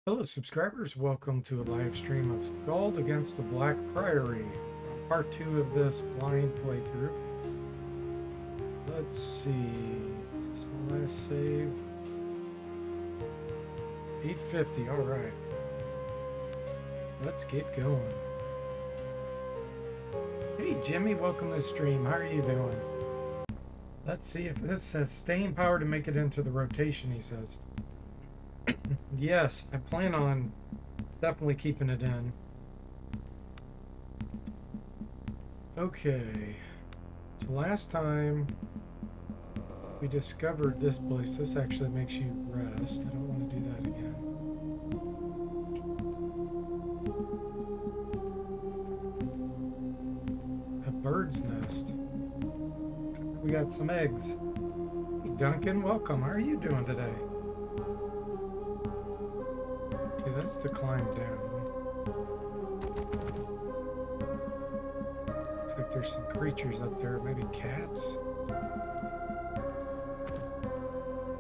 Hello subscribers, welcome to a live stream of SKALD against the Black Priory. Part 2 of this blind playthrough. Let's see, is this my last save? 850, alright. Let's get going. Hey Jimmy, welcome to the stream, how are you doing? Let's see if this says staying power to make it into the rotation, he says. Yes, I plan on definitely keeping it in. Okay, so last time we discovered this place. This actually makes you rest. I don't want to do that again. A bird's nest. We got some eggs. Hey Duncan, welcome. How are you doing today? Okay, that's to climb down. Looks like there's some creatures up there, maybe cats.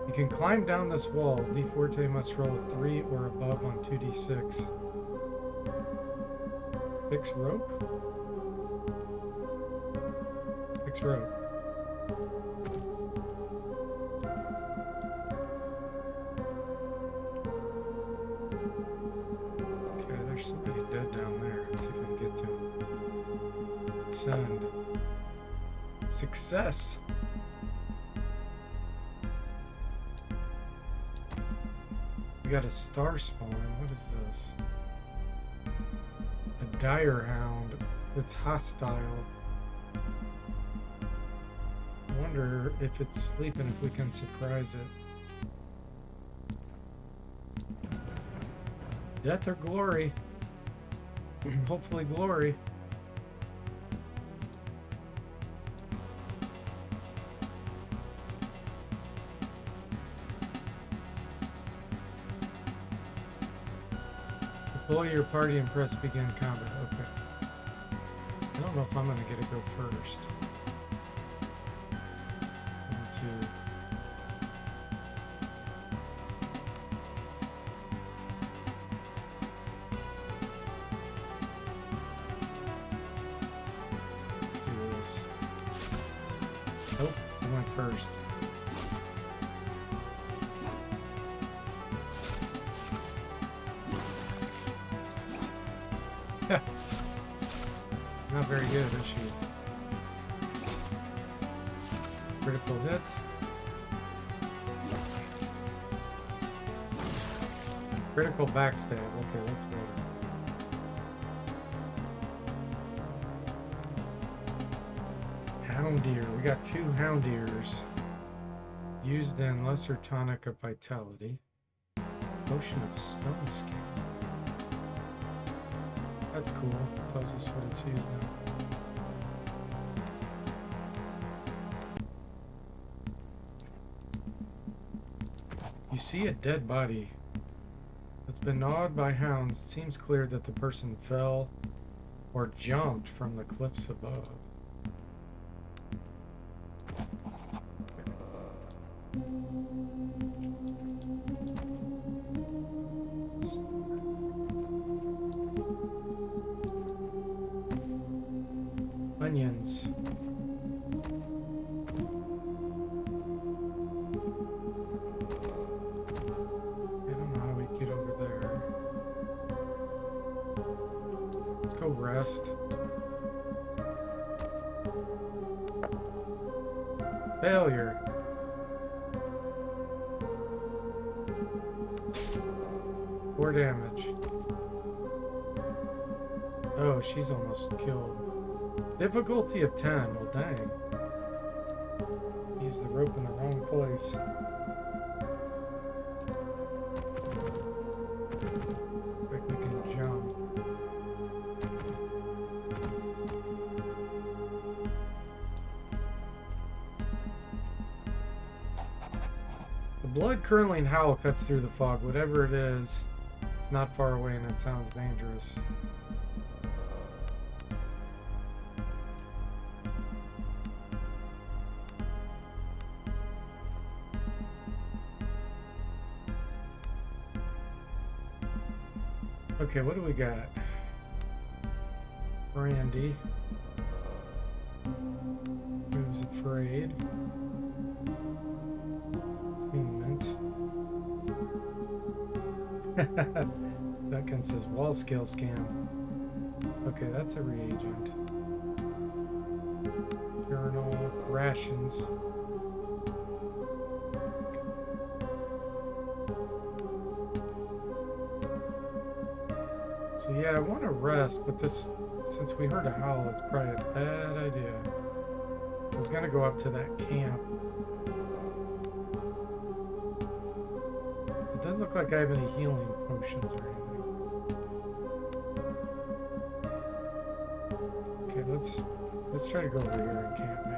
You can climb down this wall. D Forte must roll a 3 or above on 2d6. Fix rope? Fix rope. Okay, there's somebody dead down there. Let's see if I can get to him. Send. Success! We got a star spawn. What is this? A dire hound that's hostile. I wonder if it's sleeping, if we can surprise it. Death or glory? Hopefully glory. Deploy your party and press begin combat. Okay. I don't know if I'm going to get to go first. 1, 2. Let's do this. Nope, I went first. It's not very good, is she? Critical hit. Critical backstab. Okay, that's better. Hound deer. We got 2 hound ears. Used in lesser tonic of vitality. Potion of stone skin. That's cool. Tells us what it's used now. You see a dead body that's been gnawed by hounds. It seems clear that the person fell or jumped from the cliffs above. Onions. I don't know how we get over there. Let's go rest. Failure. Four damage. Oh, she's almost killed. Difficulty of 10. Well, dang. Use the rope in the wrong place. Like we can jump. The blood-curdling howl cuts through the fog. Whatever it is, it's not far away and it sounds dangerous. Okay, what do we got? Brandy. Who's afraid? Mint. Duncan says wall scale scam. Okay, that's a reagent. Journal, rations. So yeah, I want to rest, but this, since we heard a howl, it's probably a bad idea. I was gonna go up to that camp. It doesn't look like I have any healing potions or anything. Okay, let's try to go over here and camp maybe.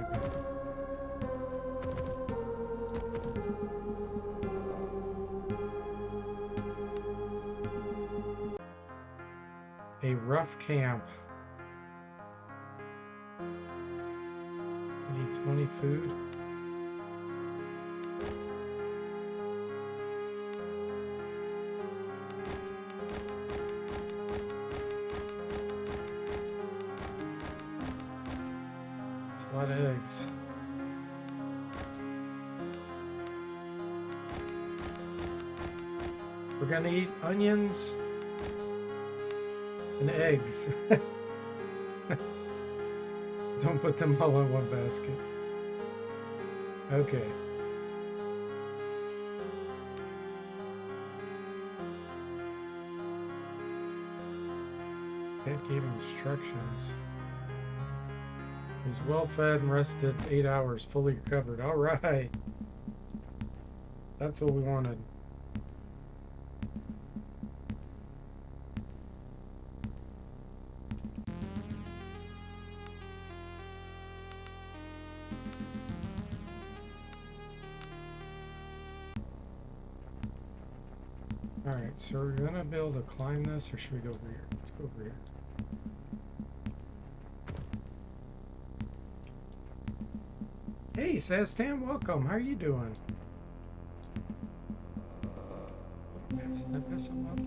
A rough camp. I need 20 food. It's a lot of eggs. We're gonna eat onions and eggs. Don't put them all in one basket. Okay. Ed gave instructions. Was well fed and rested 8 hours, fully recovered. All right. That's what we wanted. Alright, so we're gonna be able to climb this, or should we go over here? Let's go over here. Hey, Sastan, welcome. How are you doing? Did I mess something up?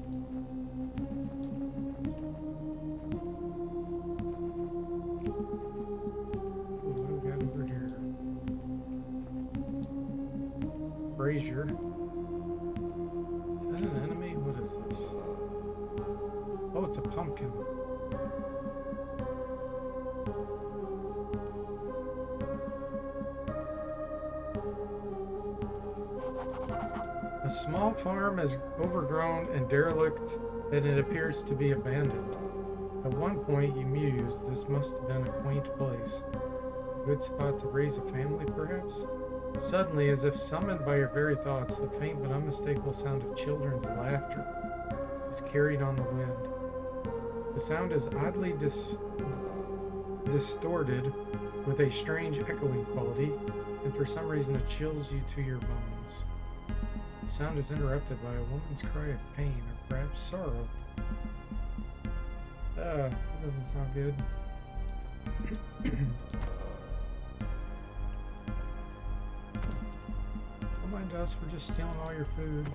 Ooh, what do we got over here? Brazier. Is that an enemy? What is this? Oh, it's a pumpkin. A small farm is overgrown and derelict, and it appears to be abandoned. At one point, you mused, this must have been a quaint place. A good spot to raise a family, perhaps? Suddenly, as if summoned by your very thoughts, the faint but unmistakable sound of children's laughter is carried on the wind. The sound is oddly distorted with a strange echoing quality, and for some reason it chills you to your bones. The sound is interrupted by a woman's cry of pain, or perhaps sorrow. That doesn't sound good. Don't mind us, we're just stealing all your food.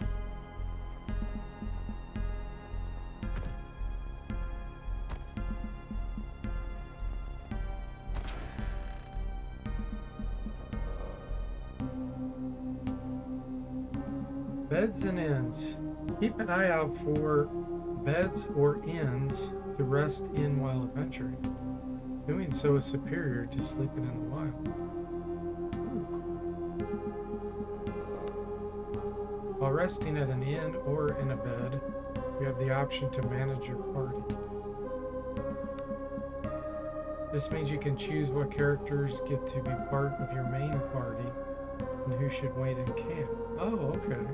Beds and inns. Keep an eye out for beds or inns to rest in while adventuring. Doing so is superior to sleeping in the wild. While resting at an inn or in a bed, you have the option to manage your party. This means you can choose what characters get to be part of your main party and who should wait in camp. Oh, okay.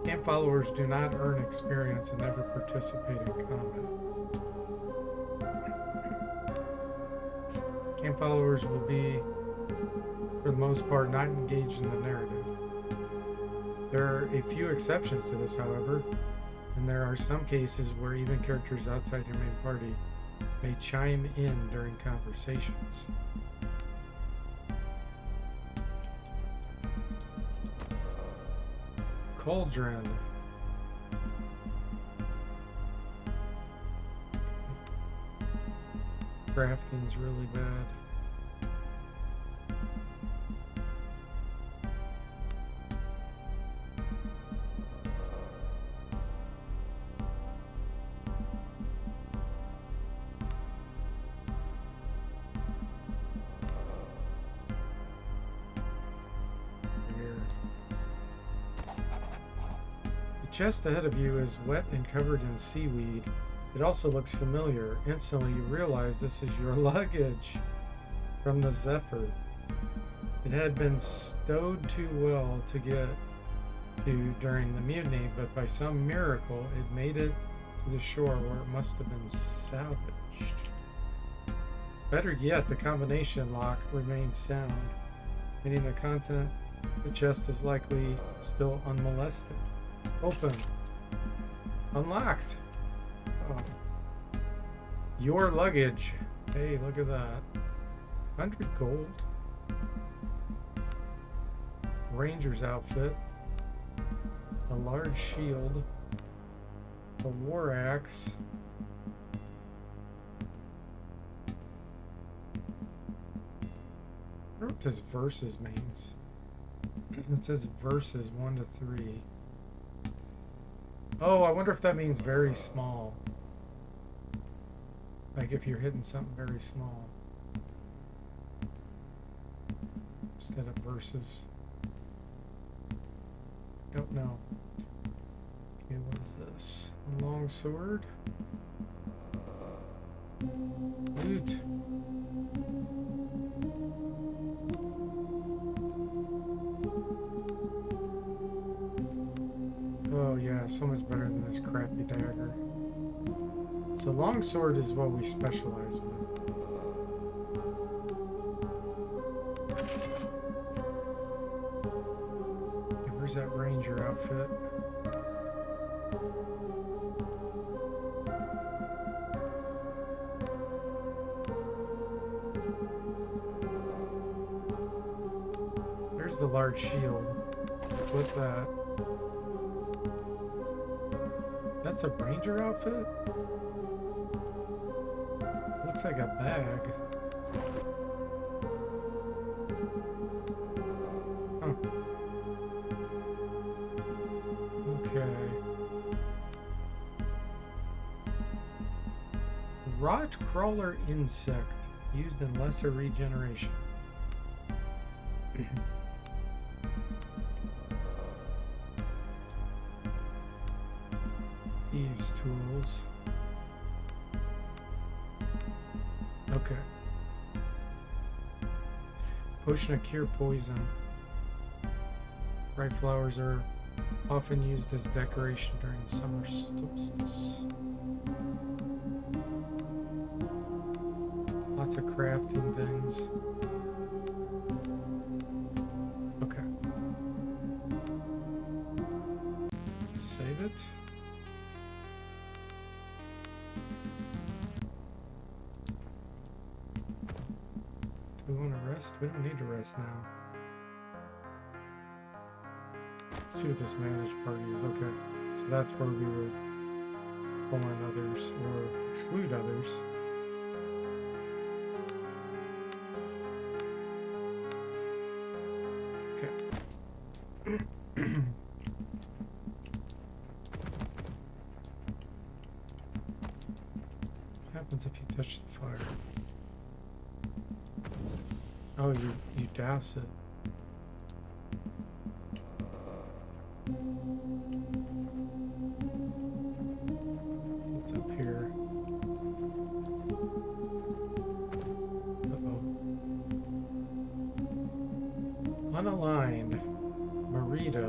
Camp followers do not earn experience and never participate in combat. Camp followers will be, for the most part, not engaged in the narrative. There are a few exceptions to this, however, and there are some cases where even characters outside your main party may chime in during conversations. cauldron. Crafting's really bad. The chest ahead of you is wet and covered in seaweed. It also looks familiar. Instantly you realize this is your luggage from the Zephyr. It had been stowed too well to get to during the mutiny, but by some miracle it made it to the shore where it must have been salvaged. Better yet, the combination lock remains sound, meaning the content of the chest is likely still unmolested. Open. Unlocked. Oh. Your luggage. Hey, look at that. 100 gold. Ranger's outfit. A large shield. A war axe. I wonder what this verses means. It says verses 1 to 3. Oh, I wonder if that means very small. Like if you're hitting something very small. Instead of verses. Don't know. Okay, what is this? A long sword? Loot. Oh yeah, so much better than this crappy dagger. So longsword is what we specialize with. Okay, where's that ranger outfit? There's the large shield. With that. That's a ranger outfit? Looks like a bag. Huh. Okay. Rot crawler insect used in lesser regeneration. Thieves' tools. Okay. Potion of cure poison. Bright flowers are often used as decoration during the summer solstice. Lots of crafting things. Okay. Save it. Do we want to rest? We don't need to rest now. Let's see what this managed party is. Okay. So that's where we would pull in others or exclude others. What happens if you touch the fire? Oh, you douse it. What's up here? Uh-oh. Unaligned. Marita.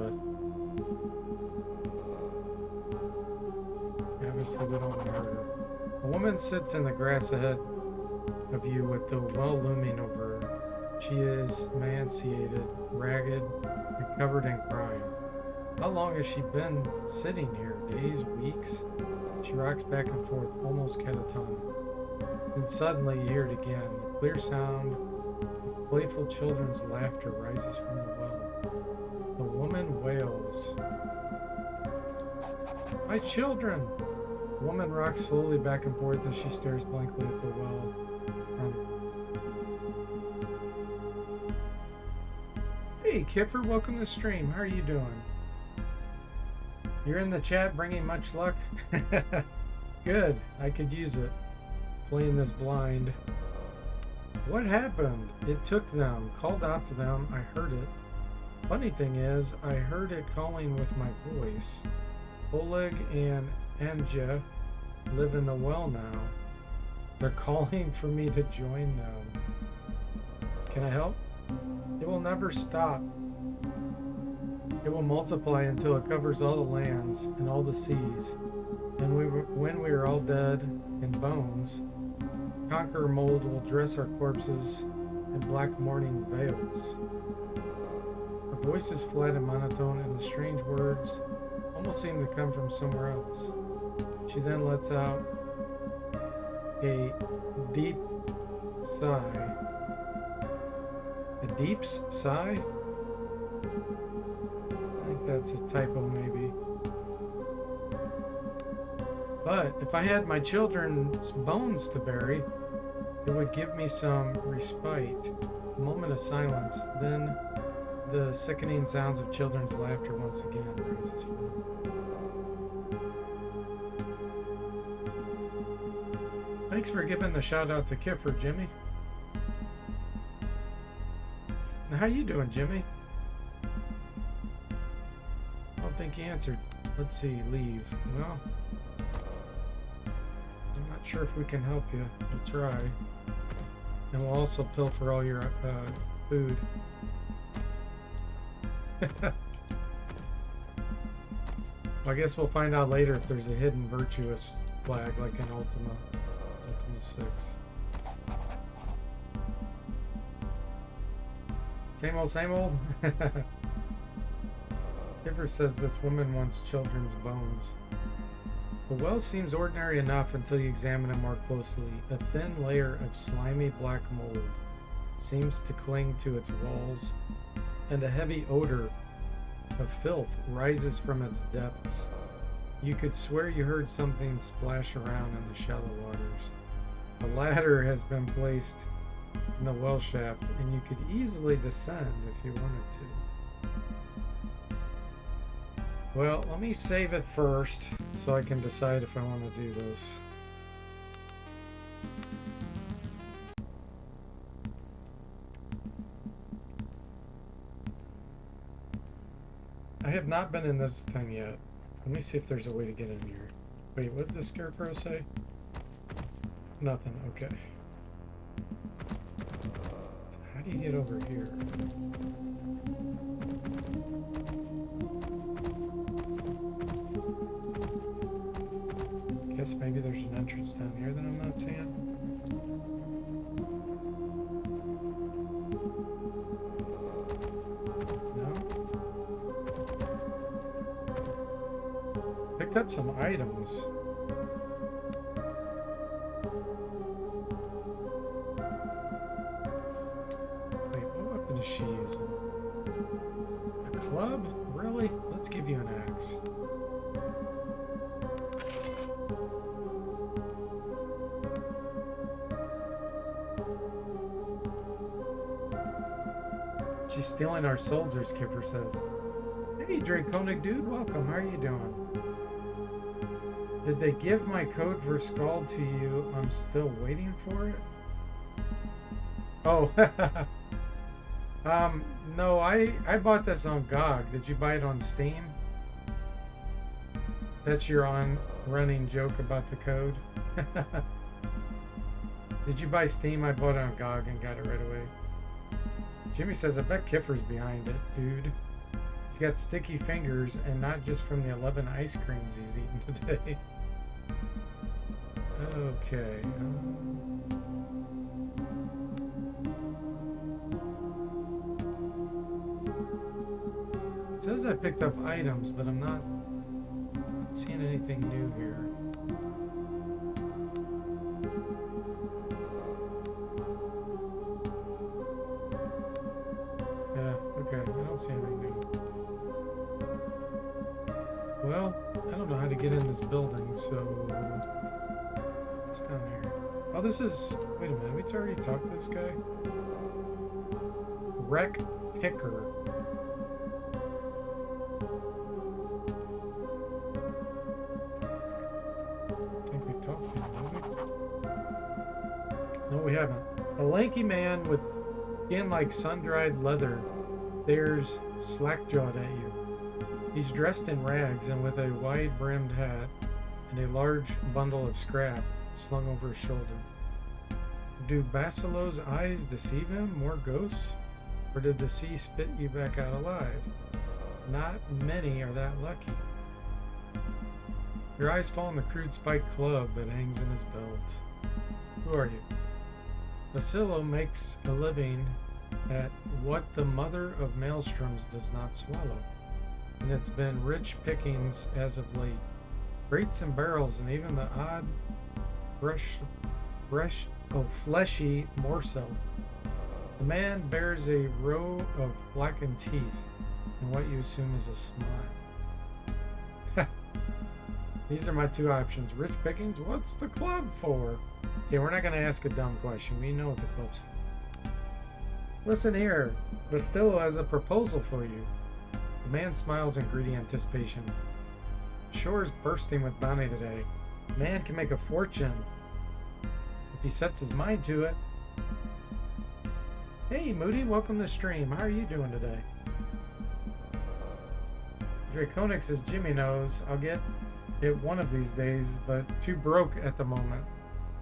Obviously we don't want to hurt her. A woman sits in the grass ahead of you with the well looming over her. She is emaciated, ragged, and covered in crime. How long has she been sitting here? Days, weeks? She rocks back and forth, almost catatonic. Then suddenly you hear it again. The clear sound of playful children's laughter rises from the well. The woman in Wales. My children! The woman rocks slowly back and forth as she stares blankly at the well. Hey, Kiffer, welcome to the stream. How are you doing? You're in the chat bringing much luck? Good. I could use it. Playing this blind. What happened? It took them. Called out to them. I heard it. Funny thing is, I heard it calling with my voice. Oleg and Anja live in the well now. They're calling for me to join them. Can I help? It will never stop. It will multiply until it covers all the lands and all the seas. And when we are all dead in bones, Conqueror Mold will dress our corpses in black mourning veils. Her voice is flat and monotone, and the strange words almost seem to come from somewhere else. She then lets out a deep sigh. A deep sigh? I think that's a typo, maybe. But if I had my children's bones to bury, it would give me some respite. A moment of silence, then the sickening sounds of children's laughter once again rises from. Thanks for giving the shout out to Kiffer, Jimmy. How you doing, Jimmy? I don't think you answered. Let's see, leave. Well, I'm not sure if we can help you. We'll try. And we'll also pilfer all your food. Well, I guess we'll find out later if there's a hidden virtuous flag like in Ultima 6. Same old, same old. Giver says this woman wants children's bones. The well seems ordinary enough until you examine it more closely. A thin layer of slimy black mold seems to cling to its walls, and a heavy odor of filth rises from its depths. You could swear you heard something splash around in the shallow waters. A ladder has been placed in the well shaft, and you could easily descend if you wanted to. Well, let me save it first so I can decide if I want to do this. I have not been in this thing yet. Let me see if there's a way to get in here. Wait, what did the scarecrow say? Nothing, okay. So how do you get over here? Guess maybe there's an entrance down here that I'm not seeing. No? Picked up some items. Wait, what weapon is she using? A club? Really? Let's give you an axe. She's stealing our soldiers, Kipper says. Hey, Draconic dude, welcome. How are you doing? Did they give my code for SKALD to you? I'm still waiting for it. Oh, no, I bought this on GOG. Did you buy it on Steam? That's your running joke about the code? Did you buy Steam? I bought it on GOG and got it right away. Jimmy says, I bet Kiffer's behind it, dude. He's got sticky fingers, and not just from the 11 ice creams he's eaten today. Okay. It says I picked up items, but I'm not seeing anything new here. Yeah, okay, I don't see anything new. Well, I don't know how to get in this building, so it's down here. Oh, this is. Wait a minute. We already talked to this guy. Wreck Picker. I think we talked to him, didn't we? No, we haven't. A lanky man with skin like sun-dried leather stares slack-jawed at you. He's dressed in rags and with a wide-brimmed hat and a large bundle of scrap slung over his shoulder. Do Basilo's eyes deceive him? More ghosts? Or did the sea spit you back out alive? Not many are that lucky. Your eyes fall on the crude spiked club that hangs in his belt. Who are you? Basilo makes a living at what the mother of maelstroms does not swallow, and it's been rich pickings as of late. Crates and barrels and even the odd fleshy morsel. The man bears a row of blackened teeth and what you assume is a smile. These are my two options. Rich pickings? What's the club for? Okay, we're not going to ask a dumb question. We know what the club's for. Listen here. Bastillo has a proposal for you. The man smiles in greedy anticipation. Shore's bursting with bounty today. Man can make a fortune if he sets his mind to it. Hey, Moody, welcome to the stream. How are you doing today? Draconic says, Jimmy knows. I'll get it one of these days, but too broke at the moment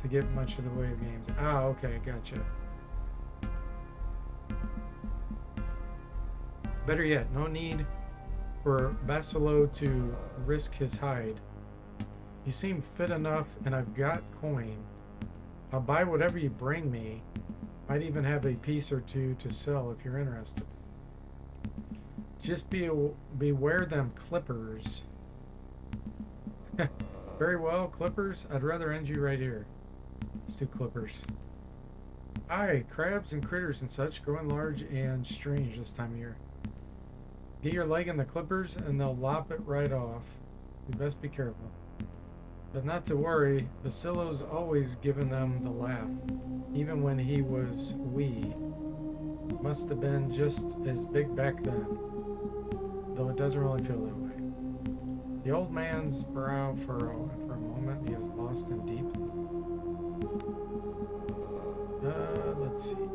to get much of the way of games. Ah, okay, gotcha. Better yet, no need for Basilo to risk his hide. You seem fit enough, and I've got coin. I'll buy whatever you bring me. Might even have a piece or two to sell if you're interested. Just beware them clippers. Very well, clippers. I'd rather end you right here. Let's do clippers. Aye, crabs and critters and such, growing large and strange this time of year. Get your leg in the clippers and they'll lop it right off. You best be careful. But not to worry, Basilo's always given them the laugh, even when he was wee. Must have been just as big back then, though it doesn't really feel that way. The old man's brow furrowed. For a moment, he is lost in deep. Let's see.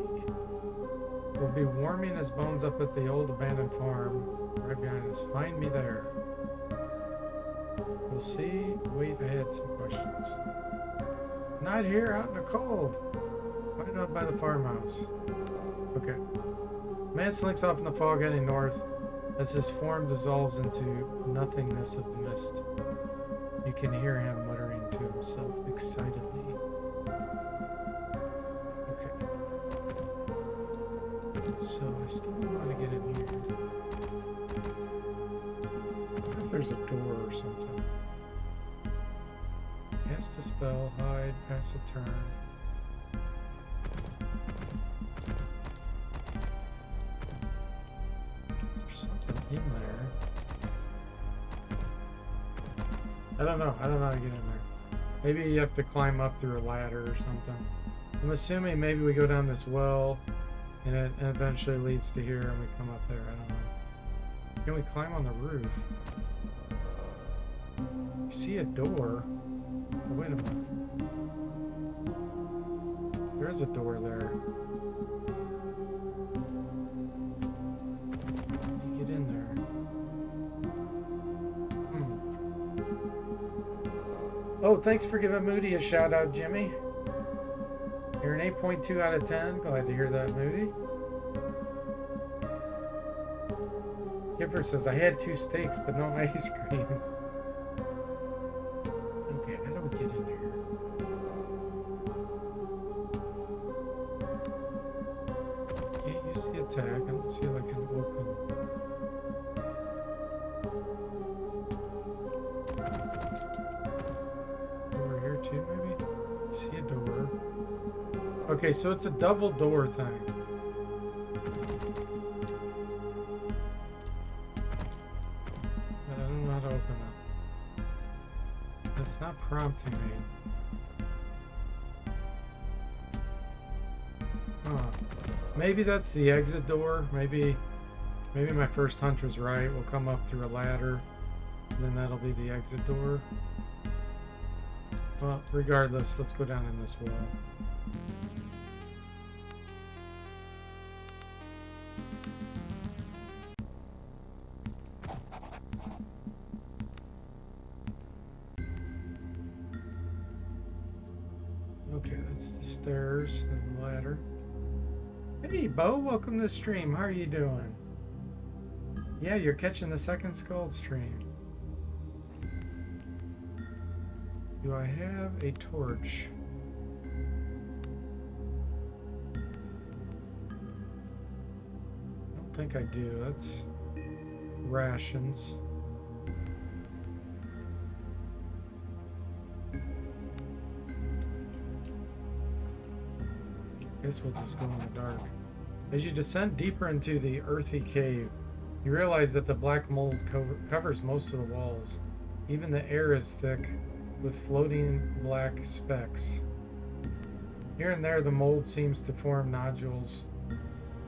We'll be warming his bones up at the old abandoned farm right behind us. Find me there. We'll see. Wait, I had some questions. Not here, out in the cold. Right out by the farmhouse. Okay. Man slinks off in the fog heading north as his form dissolves into nothingness of the mist. You can hear him muttering to himself excitedly. Okay. So I still don't know how to get in here. I wonder if there's a door or something. Cast a spell, hide, pass a turn. There's something in there. I don't know how to get in there. Maybe you have to climb up through a ladder or something. I'm assuming maybe we go down this well and it eventually leads to here and we come up there. I don't know. Can we climb on the roof? You see a door? Oh, wait a minute. There's a door there. How do you get in there? Oh, thanks for giving Moody a shout out, Jimmy. You're an 8.2 out of 10. Glad to hear that, Moody. Gifford says, I had 2 steaks, but no ice cream. Okay, how do we get in here? Can't use the attack. I don't see like an open. Over here too, maybe? See a door. Okay, so it's a double door thing. But I don't know how to open it. It's not prompting me. Huh. Maybe that's the exit door. Maybe my first hunch was right. We'll come up through a ladder, and then that'll be the exit door. Well, regardless, let's go down in this wall. Okay, that's the stairs and the ladder. Hey, Bo, welcome to the stream. How are you doing? Yeah, you're catching the second SKALD stream. Do I have a torch? I don't think I do. That's rations. Guess we'll just go in the dark. As you descend deeper into the earthy cave, you realize that the black mold covers most of the walls. Even the air is thick with floating black specks. Here and there, the mold seems to form nodules.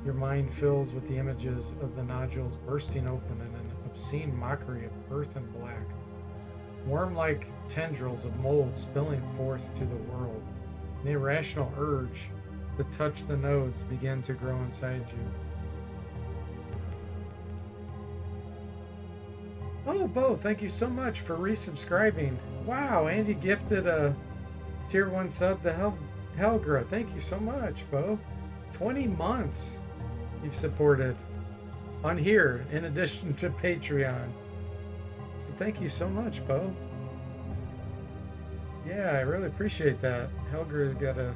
Your mind fills with the images of the nodules bursting open in an obscene mockery of earth and black. Worm-like tendrils of mold spilling forth to the world. An irrational urge to touch the nodes begin to grow inside you. Oh, Bo, thank you so much for resubscribing. Wow, Andy gifted a tier 1 sub to Helgra. Thank you so much, Bo. 20 months you've supported on here in addition to Patreon. So thank you so much, Bo. Yeah, I really appreciate that. Helga got a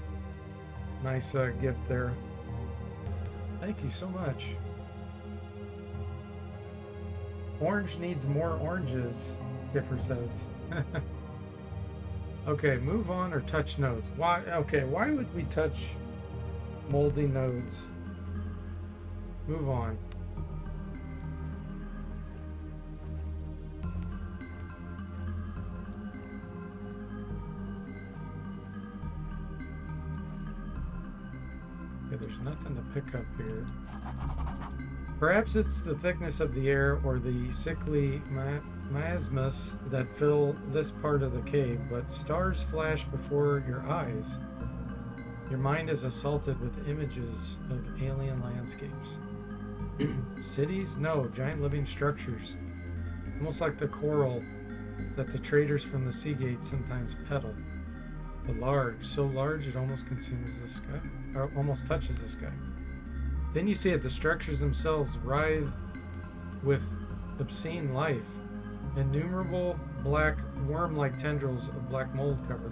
nice gift there. Thank you so much. Orange needs more oranges, Kiffer says. Okay, move on or touch nodes. Why? Okay, why would we touch moldy nodes? Move on. Okay, there's nothing to pick up here. Perhaps it's the thickness of the air or the sickly miasmas that fill this part of the cave, but stars flash before your eyes. Your mind is assaulted with images of alien landscapes. Cities? No, giant living structures. Almost like the coral that the traders from the sea gates sometimes peddle. But large, so large it almost consumes the sky, or almost touches the sky. Then you see it, the structures themselves writhe with obscene life. Innumerable black worm-like tendrils of black mold cover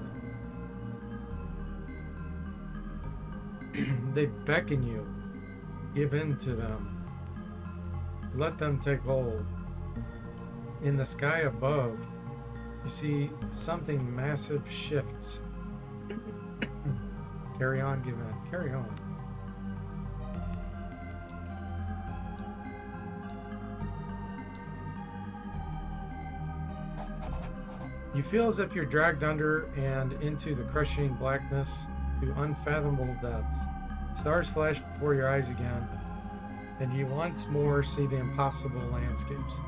them. They beckon you. Give in to them. Let them take hold. In the sky above, you see something massive shifts. Carry on, give in. Carry on. You feel as if you're dragged under and into the crushing blackness to unfathomable depths. Stars flash before your eyes again, and you once more see the impossible landscapes.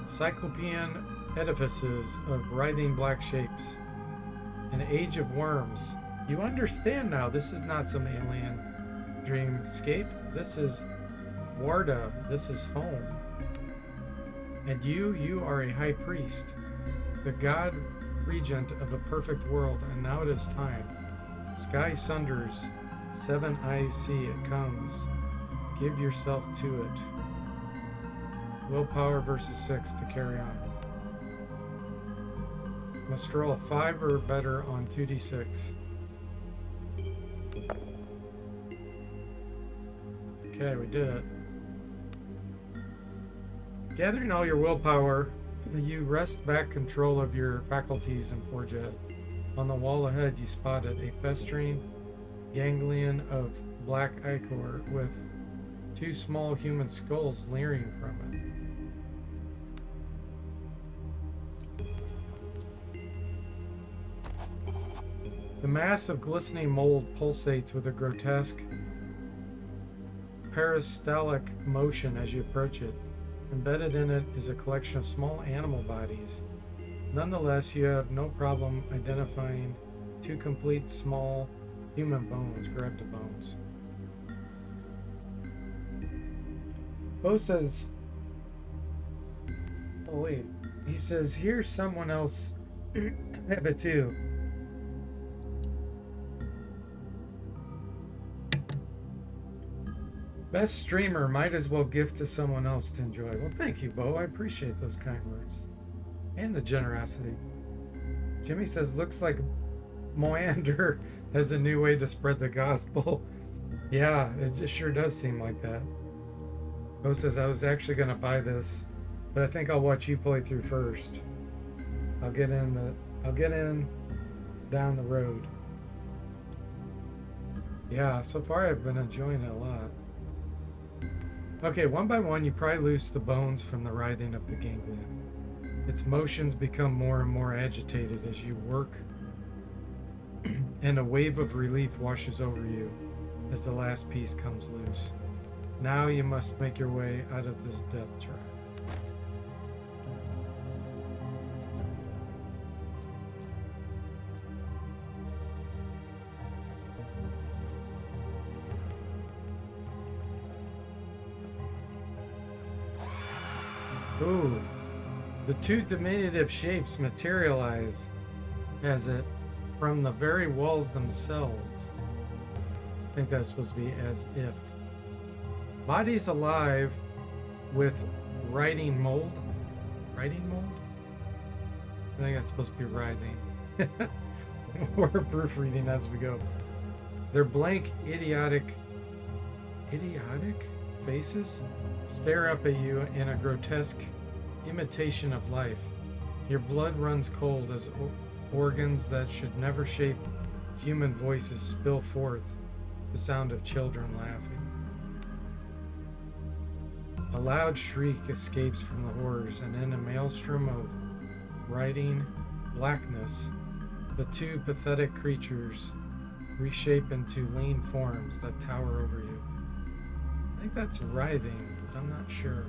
Cyclopean edifices of writhing black shapes. An age of worms. You understand now, this is not some alien dreamscape. This is Warda. This is home. And you are a high priest, the god regent of a perfect world, and now it is time. Sky sunders, 7 eyes see, it comes. Give yourself to it. Willpower versus 6 to carry on. Must roll a 5 or better on 2d6. Okay, we did it. Gathering all your willpower, you wrest back control of your faculties and forge ahead. On the wall ahead, you spotted a festering ganglion of black ichor with 2 small human skulls leering from The mass of glistening mold pulsates with a grotesque peristaltic motion as you approach it. Embedded in it is a collection of small animal bodies. Nonetheless, you have no problem identifying two complete small human bones. Grab the bones. Bo says, oh wait, he says, here's someone else have it too. Best streamer, might as well gift to someone else to enjoy. Well, thank you, Bo. I appreciate those kind words. And the generosity. Jimmy says, looks like Moander has a new way to spread the gospel. Yeah, it just sure does seem like that. Bo says, I was actually going to buy this, but I think I'll watch you play through first. I'll get in down the road. Yeah, so far I've been enjoying it a lot. Okay, one by one, you pry loose the bones from the writhing of the ganglion. Its motions become more and more agitated as you work, and a wave of relief washes over you as the last piece comes loose. Now you must make your way out of this death trap. Ooh, the two diminutive shapes materialize as it from the very walls themselves. I think that's supposed to be as if. Bodies alive with writing mold. Writing mold? I think that's supposed to be writhing. We're proofreading as we go. Their blank, idiotic faces stare up at you in a grotesque imitation of life. Your blood runs cold as organs that should never shape human voices spill forth the sound of children laughing. A loud shriek escapes from the horrors, and in a maelstrom of writhing blackness, the two pathetic creatures reshape into lean forms that tower over you. I think that's writhing, but I'm not sure.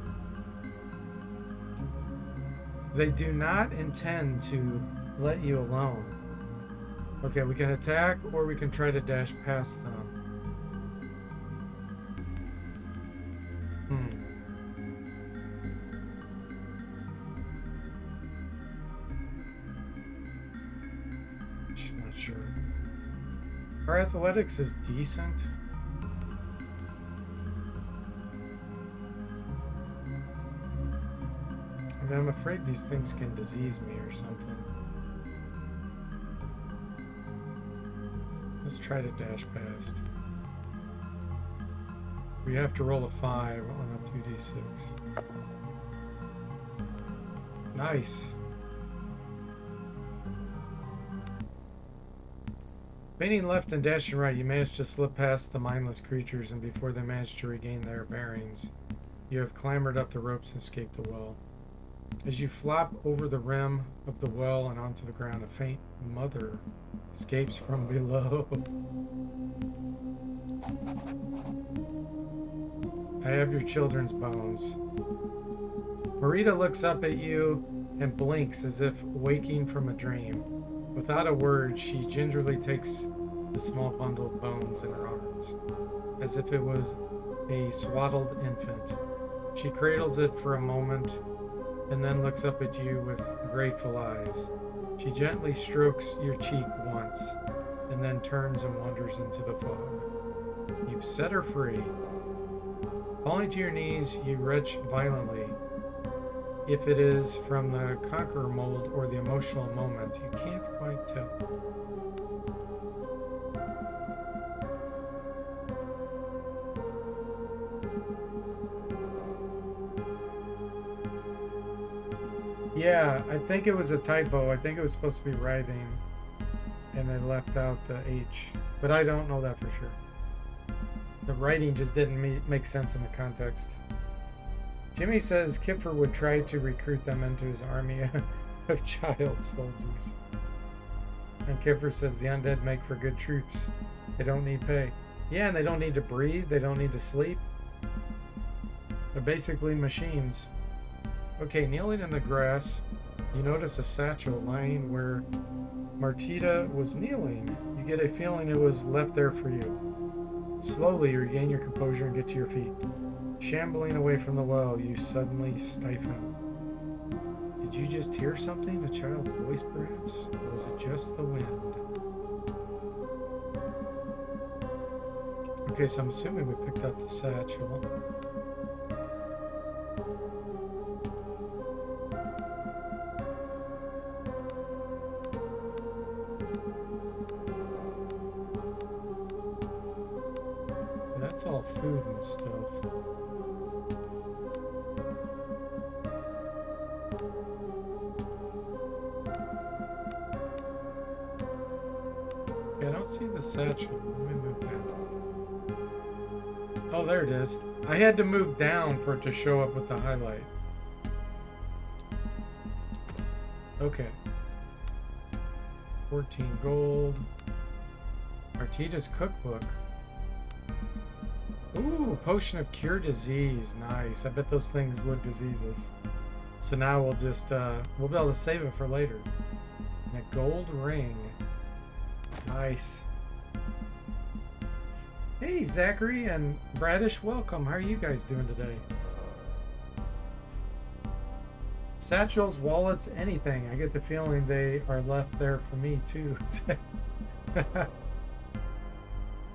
They do not intend to let you alone. Okay, we can attack or we can try to dash past them. I'm not sure. Our athletics is decent. I mean, I'm afraid these things can disease me or something. Let's try to dash past. We have to roll a 5 on a 2d6. Nice. Feigning left and dashing right, you manage to slip past the mindless creatures, and before they manage to regain their bearings, you have clambered up the ropes and escaped the well. As you flop over the rim of the well and onto the ground, a faint mother escapes from below. I have your children's bones. Marita looks up at you and blinks as if waking from a dream. Without a word, she gingerly takes the small bundle of bones in her arms, as if it was a swaddled infant. She cradles it for a moment and then looks up at you with grateful eyes. She gently strokes your cheek once and then turns and wanders into the fog. You've set her free. Falling to your knees, you retch violently. If it is from the conqueror mold or the emotional moment, you can't quite tell. Yeah, I think it was a typo. I think it was supposed to be writhing, and they left out the H. But I don't know that for sure. The writing just didn't make sense in the context. Jimmy says Kiffer would try to recruit them into his army of child soldiers. And Kipper says the undead make for good troops. They don't need pay. Yeah, and they don't need to breathe. They don't need to sleep. They're basically machines. Okay, kneeling in the grass, you notice a satchel lying where Martita was kneeling. You get a feeling it was left there for you. Slowly, you regain your composure and get to your feet. Shambling away from the well, you suddenly stiffen. Did you just hear something? A child's voice, perhaps? Or was it just the wind? Okay, so I'm assuming we picked up the satchel. That's all food and stuff. Yeah, I don't see the satchel. Let me move that. Oh, there it is. I had to move down for it to show up with the highlight. Okay. 14 gold. Artita's cookbook. Ooh, potion of cure disease. Nice. I bet those things would disease us. So now we'll just, we'll be able to save it for later. And a gold ring. Nice. Hey, Zachary and Bradish, welcome. How are you guys doing today? Satchels, wallets, anything. I get the feeling they are left there for me, too.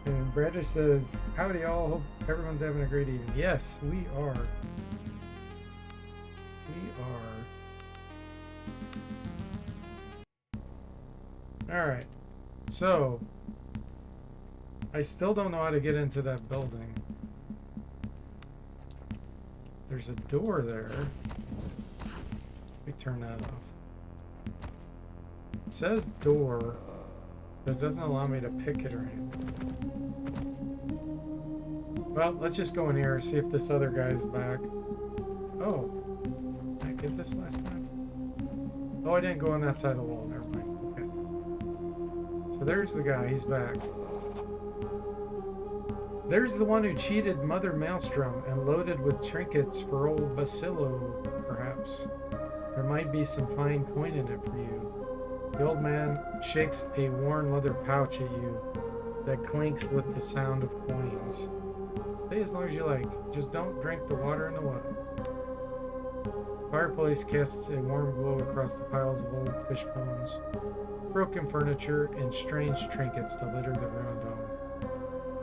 And Bradish says, howdy all. Hope everyone's having a great evening. Yes, we are. We are. Alright. So, I still don't know how to get into that building. There's a door there. Let me turn that off. It says door, but it doesn't allow me to pick it or anything. Well, let's just go in here and see if this other guy's back. Oh, did I get this last time? Oh, I didn't go on that side of the wall. Never mind. Okay. So there's the guy. He's back. There's the one who cheated Mother Maelstrom and loaded with trinkets for old Basilo, perhaps. There might be some fine coin in it for you. The old man shakes a worn leather pouch at you that clinks with the sound of coins. Stay as long as you like. Just don't drink the water in the well. The fireplace casts a warm glow across the piles of old fish bones, broken furniture, and strange trinkets that litter the ruined home.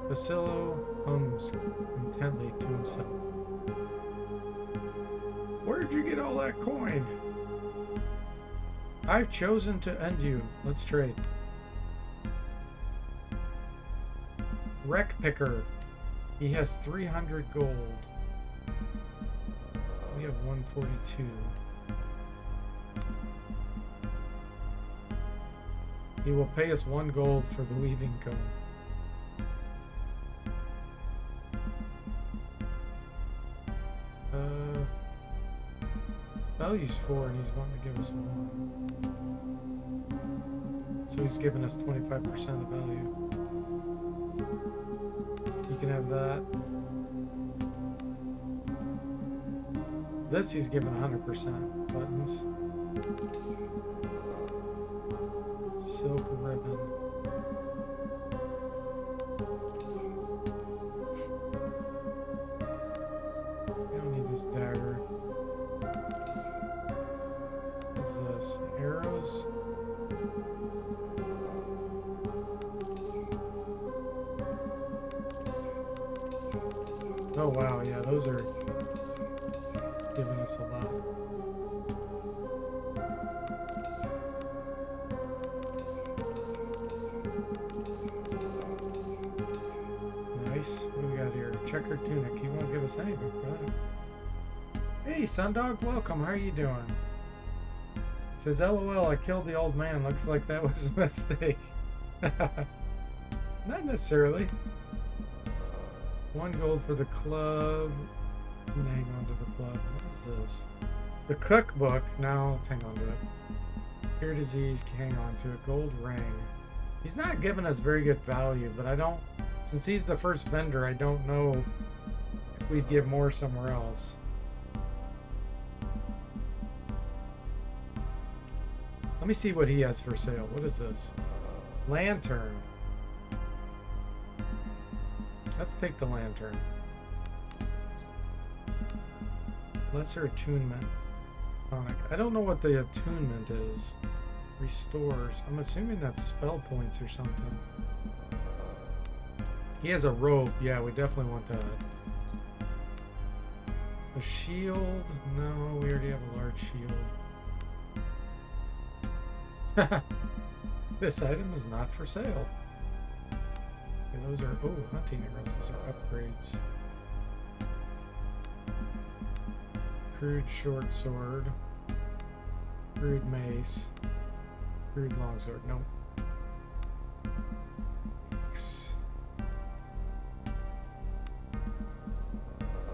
Basilo hums intently to himself. Where'd you get all that coin? I've chosen to end you. Let's trade. Wreck Picker. He has 300 gold. We have 142. He will pay us 1 gold for the weaving comb. Value's 4 and he's wanting to give us 1. So he's giving us 25% of the value. You can have that. This he's giving 100%. Buttons. Silk ribbon. We don't need this dagger. What is this? Arrows? Oh wow, yeah, those are giving us a lot. Nice. What do we got here? Checkered tunic. He won't give us anything for that. Hey, Sundog, welcome. How are you doing? Says, LOL, I killed the old man. Looks like that was a mistake. Not necessarily. 1 gold for the club. I'm gonna hang on to the club. What is this? The cookbook. Now let's hang on to it. Ear disease, hang on to it. Gold ring. He's not giving us very good value, but I don't... Since he's the first vendor, I don't know if we'd give more somewhere else. Let me see what he has for sale. What is this? Lantern. Let's take the lantern. Lesser attunement. I don't know what the attunement is. Restores. I'm assuming that's spell points or something. He has a rope. Yeah, we definitely want that. A shield. No, we already have a large shield. This item is not for sale. Okay, those are... Oh, hunting arrows. Those are upgrades. Crude short sword. Crude mace. Crude longsword. Nope.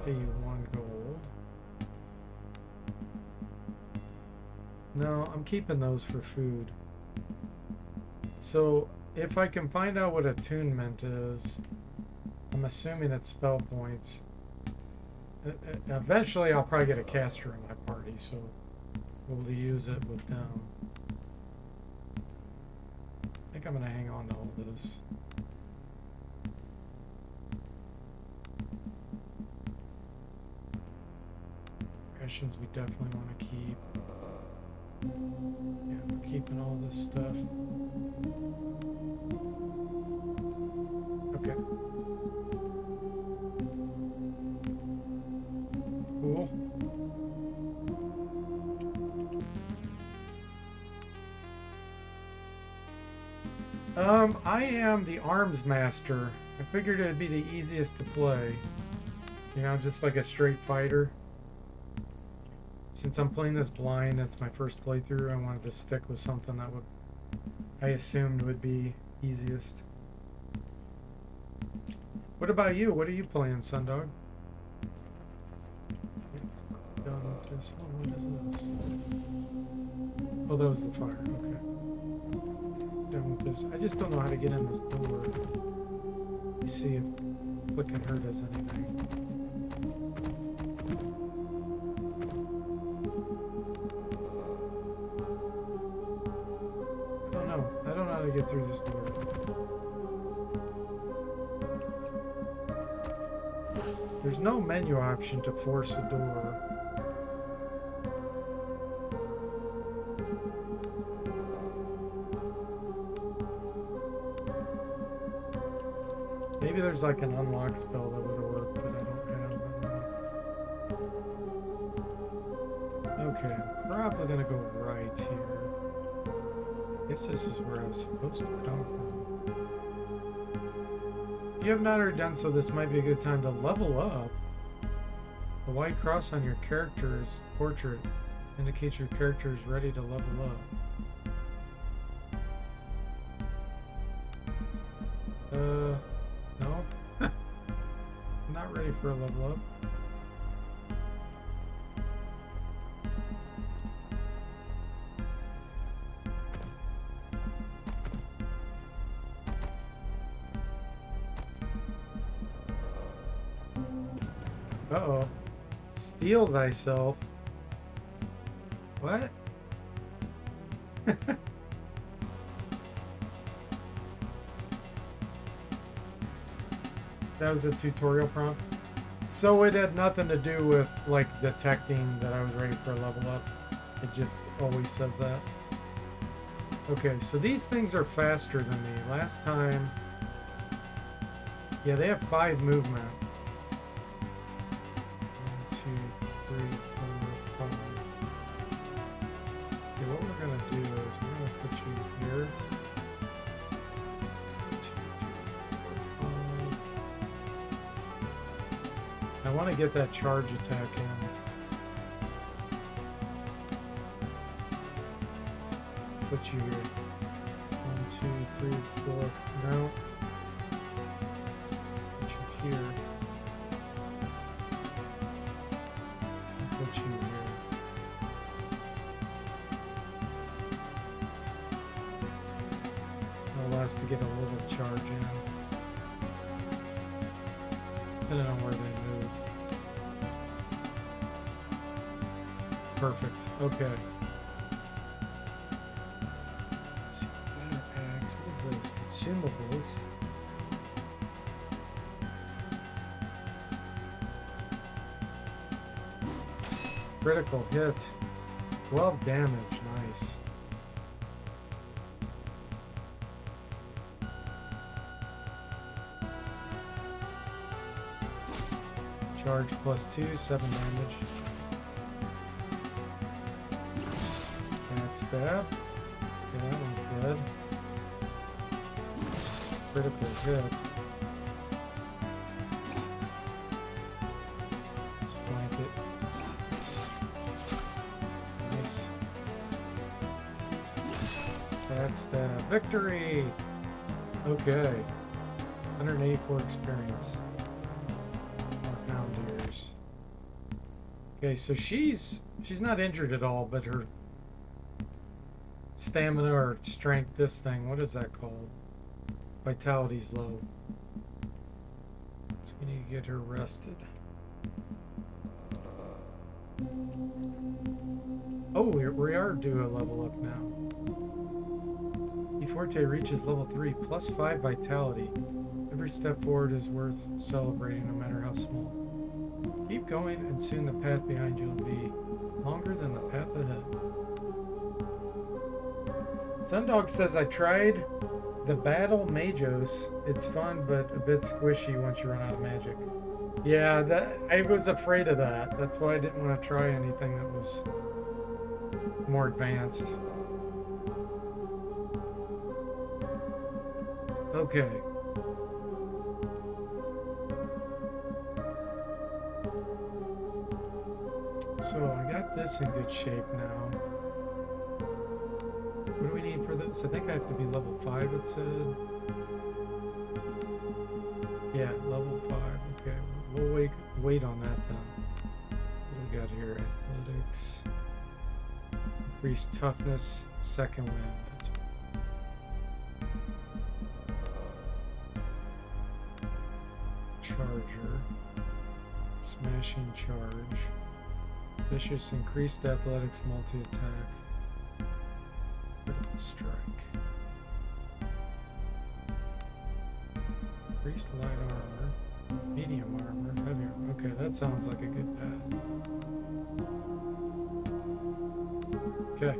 Pay you 1 gold. No, I'm keeping those for food. So, if I can find out what attunement is, I'm assuming it's spell points. Eventually, I'll probably get a caster in my party, so we'll use it with them. I think I'm going to hang on to all this. Rations we definitely want to keep. Yeah, we're keeping all this stuff. Okay. Cool. I am the arms master. I figured it'd be the easiest to play. You know, just like a straight fighter. Since I'm playing this blind, it's my first playthrough, I wanted to stick with something that would, I assumed would be easiest. What about you? What are you playing, Sundog? Done with this. Oh, what is this? Oh, that was the fire. Okay. Done with this. I just don't know how to get in this door. Let me see if clicking her does anything. I don't know how to get through this door. There's no menu option to force a door. Maybe there's like an unlock spell that would have worked, but I don't have it. Okay, I'm probably gonna go right here. I guess this is where I was supposed to come from. If you have not already done so, this might be a good time to level up. The white cross on your character's portrait indicates your character is ready to level up. No. I'm not ready for a level up. Uh-oh. Steal thyself. What? That was a tutorial prompt. So it had nothing to do with like detecting that I was ready for a level up. It just always says that. Okay, so these things are faster than me. Last time... Yeah, they have 5 movement. 1, 2, 3, 4, 5. Okay, what we're gonna do is we're gonna put you here. 2, 3, 4, 5. I want to get that charge attack in. Put you here. 1, 2, 3, 4. No. Put you here. Put you here. has to get a little charge in. Depending on where they move. Perfect. Okay. Let's see. Backpacks. What is this? Consumables. Critical hit. 12 damage. Nice. Charge +2, 7 damage. Backstab. Okay, that one's good. Critical hit. Let's flank it. Nice. Backstab. Victory! Okay. 184 experience. Okay, so she's not injured at all, but her stamina or strength, this thing, what is that called? Vitality's low. So we need to get her rested. Oh, we are due a level up now. Forte reaches level 3, +5 vitality. Every step forward is worth celebrating, no matter how small. Keep going, and soon the path behind you will be longer than the path ahead. Sundog says, I tried the Battle Magos. It's fun, but a bit squishy once you run out of magic. Yeah, I was afraid of that. That's why I didn't want to try anything that was more advanced. Okay. So I got this in good shape now. What do we need for this? I think I have to be level 5, it said. Yeah, level 5. Okay, we'll wait on that then. What do we got here? Athletics. Increased toughness. Second wind. That's Charger. Smashing charge. Vicious, increased athletics, multi-attack. Critical strike. Increased light armor. Medium armor. Heavy armor. Okay, that sounds like a good path. Okay.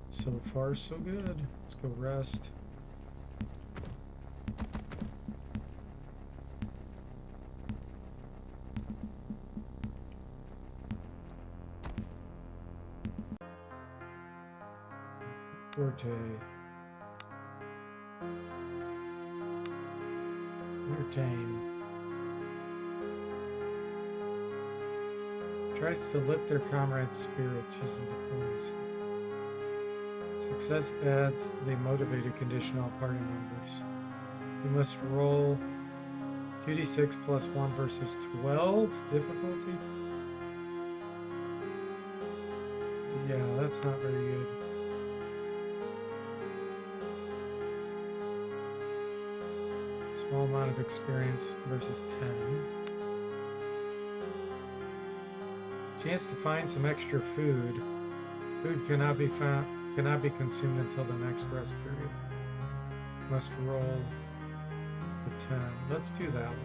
So far, so good. Let's go rest. Forte. Entertain. Tries to lift their comrades' spirits using diplomacy. Success adds the motivated condition all party members. You must roll 2d6 + 1 versus 12 difficulty. Yeah, that's not very good. Small amount of experience versus 10. Chance to find some extra food. Food cannot be consumed until the next rest period. Must roll a 10. Let's do that one.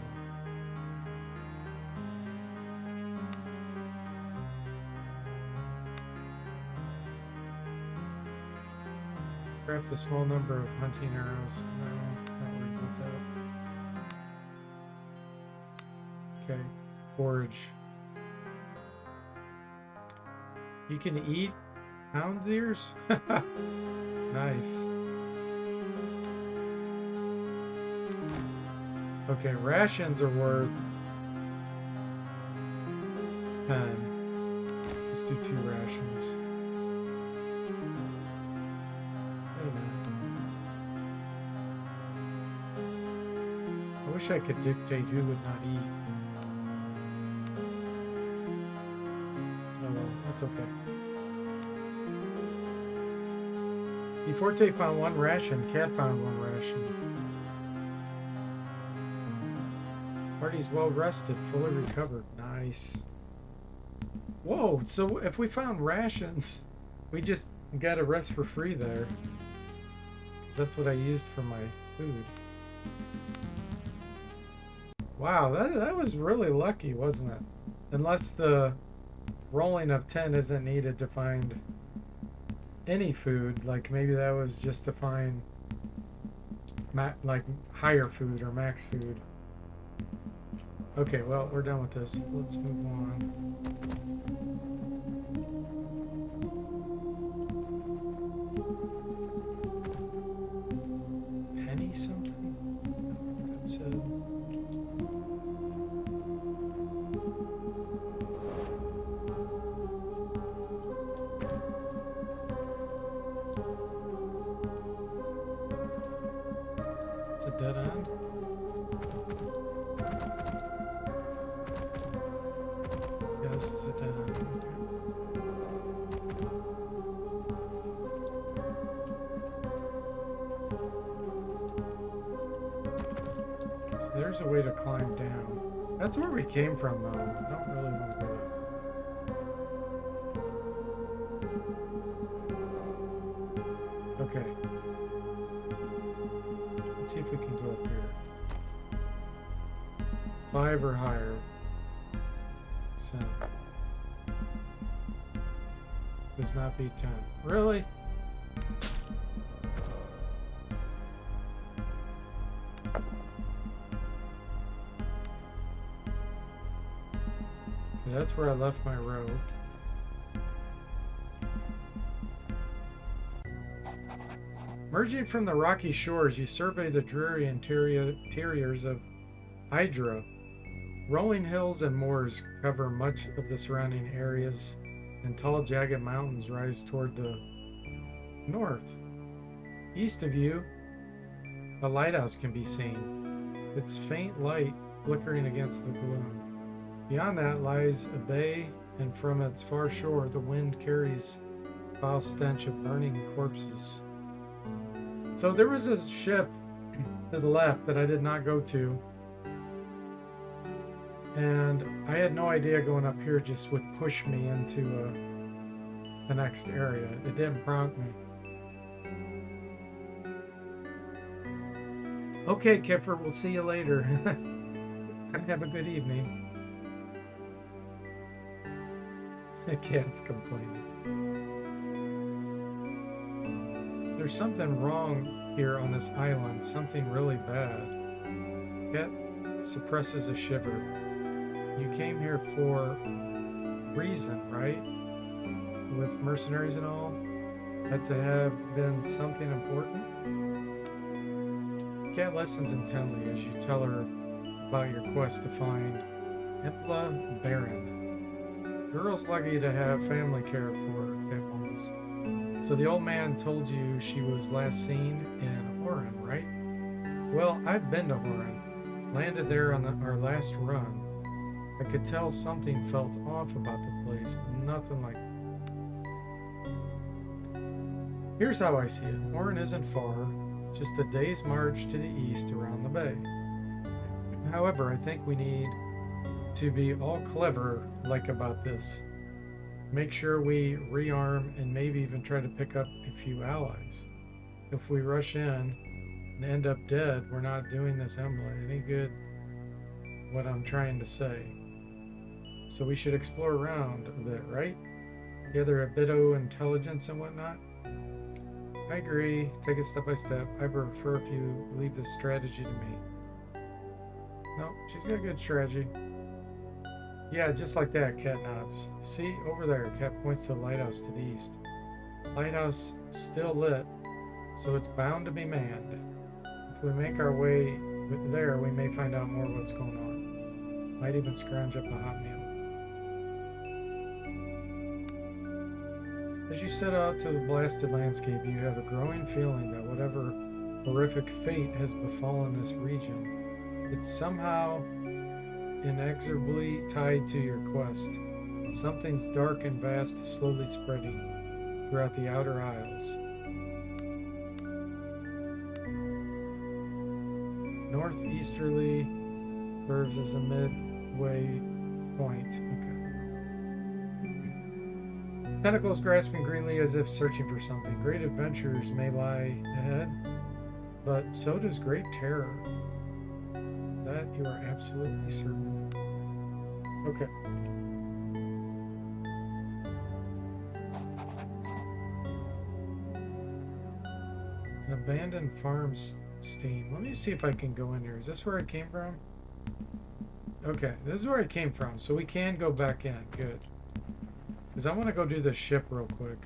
Craft a small number of hunting arrows. No, not worried about that. Okay. Forage. You can eat hound's ears? Nice. Okay, rations are worth 10. Let's do 2 rations. Wait a minute. wish I could dictate who would not eat. Oh well, that's okay. Deforte found one ration. Cat found one ration. Party's well rested, fully recovered. Nice. Whoa, so if we found rations, we just got a rest for free there. 'Cause that's what I used for my food. Wow, that was really lucky, wasn't it? Unless the rolling of 10 isn't needed to find any food. Like maybe that was just to find like higher food or max food. Okay, well, we're done with this. Let's move on. Penny something? That's it. It's a dead end. Yeah, this is a dead end. So there's a way to climb down. That's where we came from, though. I don't really want to go there. Okay. Let's see if we can go up here. 5 or higher. So. Does not beat 10. Really? That's where I left my robe. Emerging from the rocky shores, you survey the dreary interiors of Hydra. Rolling hills and moors cover much of the surrounding areas, and tall, jagged mountains rise toward the north. East of you, a lighthouse can be seen, its faint light flickering against the gloom. Beyond that lies a bay, and from its far shore the wind carries a foul stench of burning corpses. So there was a ship to the left that I did not go to, and I had no idea going up here just would push me into the next area. It didn't prompt me. Okay, Kiffer, we'll see you later. Have a good evening. The cat's complaining. There's something wrong here on this island, something really bad. Cat suppresses a shiver. You came here for reason, right? With mercenaries and all? Had to have been something important? Cat listens intently as you tell her about your quest to find Impla Baron. Girl's lucky to have family care for, Cat mumbles. So the old man told you she was last seen in Horan, right? Well, I've been to Horan. Landed there on our last run. I could tell something felt off about the place, but nothing like that. Here's how I see it. Horan isn't far, just a day's march to the east around the bay. However, I think we need to be all clever like about this. Make sure we rearm and maybe even try to pick up a few allies. If we rush in and end up dead, we're not doing this Embla any good. What I'm trying to say. So we should explore around a bit, right? Gather a bit of intelligence and whatnot. I agree. Take it step by step. I prefer if you leave this strategy to me. No, she's got a good strategy. Yeah, just like that, Cat nods. See, over there, Cat points to the lighthouse to the east. Lighthouse still lit, so it's bound to be manned. If we make our way there, we may find out more what's going on. Might even scrounge up a hot meal. As you set out to the blasted landscape, you have a growing feeling that whatever horrific fate has befallen this region, It's somehow inexorably tied to your quest. Something's dark and vast, slowly spreading throughout the outer aisles. Northeasterly serves as a midway point. Okay. Tentacles grasping greenly as if searching for something. Great adventures may lie ahead, but so does great terror. That you are absolutely certain. Okay. An abandoned farm steam. Let me see if I can go in here. Is this where I came from? Okay, this is where I came from, so we can go back in. Good. Because I want to go do the ship real quick.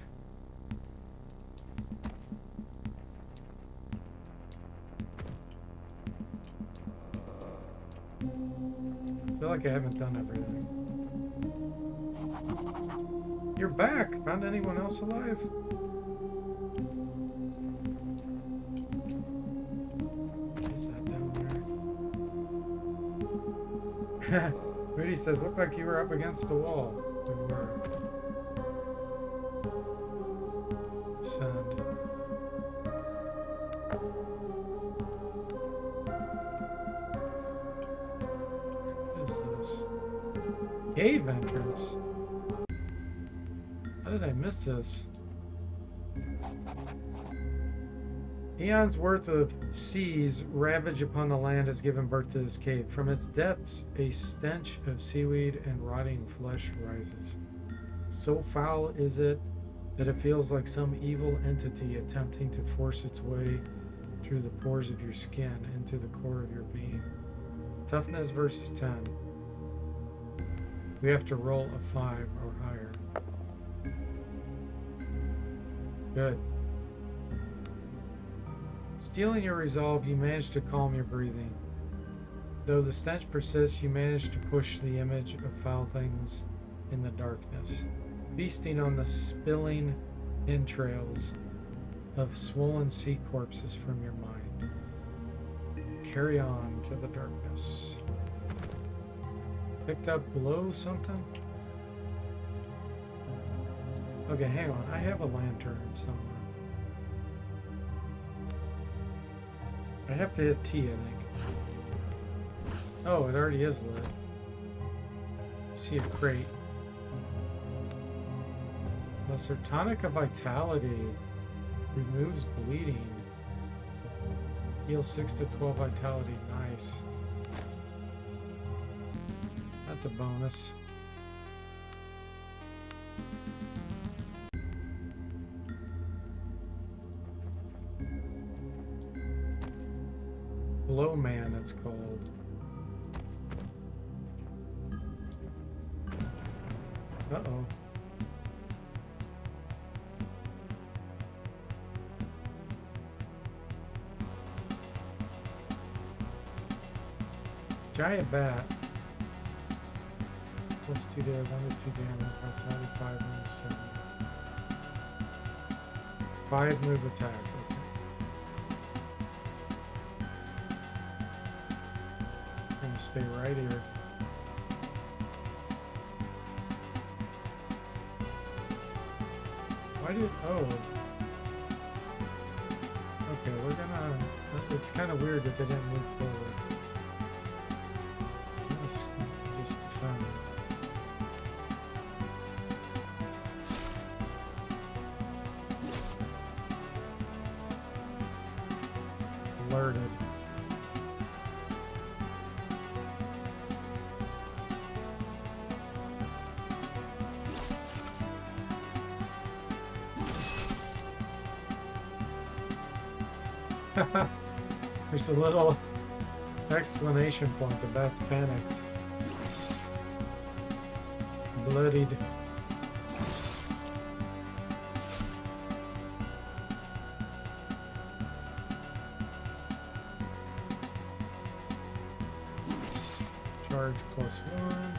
I feel like I haven't done everything. You're back! Found anyone else alive? Is that down there? Rudy says, looked like you were up against the wall. We were. Send. What is this? Cave entrance? How did I miss this? Eons worth of seas ravage upon the land has given birth to this cave. From its depths, a stench of seaweed and rotting flesh rises. So foul is it that it feels like some evil entity attempting to force its way through the pores of your skin into the core of your being. Toughness versus 10. We have to roll a 5 or higher. Good. Stealing your resolve, you manage to calm your breathing. Though the stench persists, you manage to push the image of foul things in the darkness, feasting on the spilling entrails of swollen sea corpses from your mind. Carry on to the darkness. Picked up glow something? Okay, hang on. I have a lantern somewhere. I have to hit T, I think. Oh, it already is lit. I see a crate. Lesser tonic of vitality. Removes bleeding. Heals 6 to 12 vitality. Nice. That's a bonus. Glow Man, it's called. Uh-oh. Giant bat. Plus 2 damage, under 2 damage, vitality 5 minus 7. 5 move attack, okay. I'm gonna stay right here. Why did, oh. Okay, we're gonna, it's kind of weird that they didn't move forward. Let's just defend it. Alerted. There's a little exclamation point. The bat's panicked. Bloodied. Charge plus 1.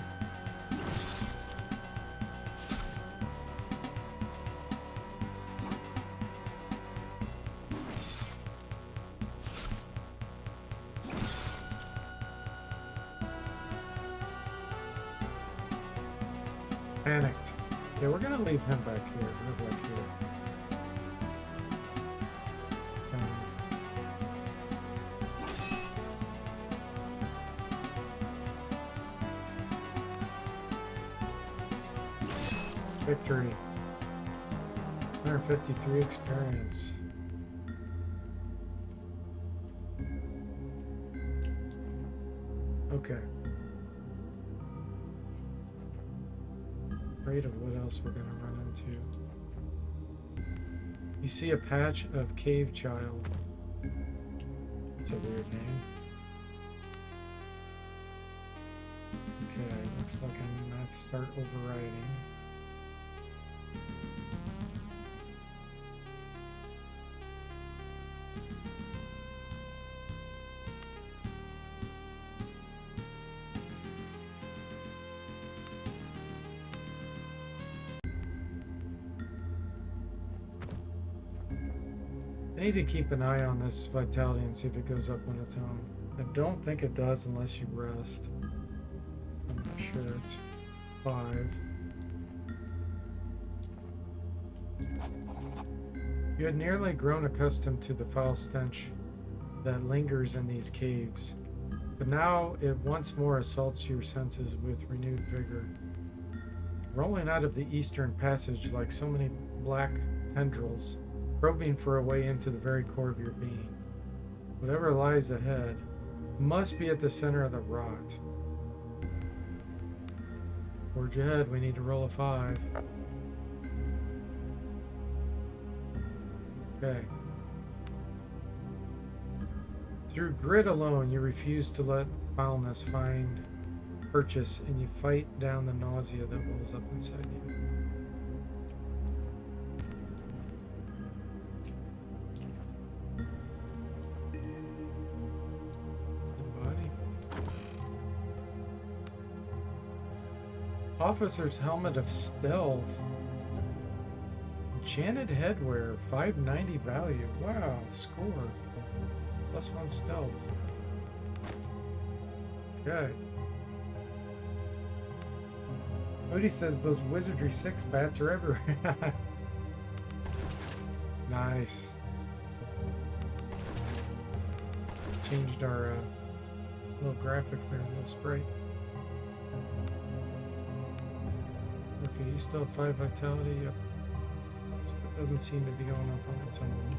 panicked. Okay, we're gonna leave him back here. We're back here. Victory. 153 experience. Okay. Afraid of what else we're gonna run into. You see a patch of Cave Child. That's a weird name. Okay, looks like I'm gonna have to start overriding. I need to keep an eye on this vitality and see if it goes up on its own. I don't think it does unless you rest. I'm not sure. It's 5. You had nearly grown accustomed to the foul stench that lingers in these caves, but now it once more assaults your senses with renewed vigor. Rolling out of the eastern passage like so many black tendrils, probing for a way into the very core of your being. Whatever lies ahead must be at the center of the rot. Forge ahead, we need to roll a 5. Okay. Through grit alone, you refuse to let foulness find purchase, and you fight down the nausea that wells up inside you. Officer's Helmet of Stealth. Enchanted Headwear, 590 value. Wow, score. +1 stealth. Okay. Odie says those Wizardry 6 bats are everywhere. Nice. Changed our little graphic there, little sprite. Okay, you still have 5 vitality. Yep. So it doesn't seem to be going up on its own.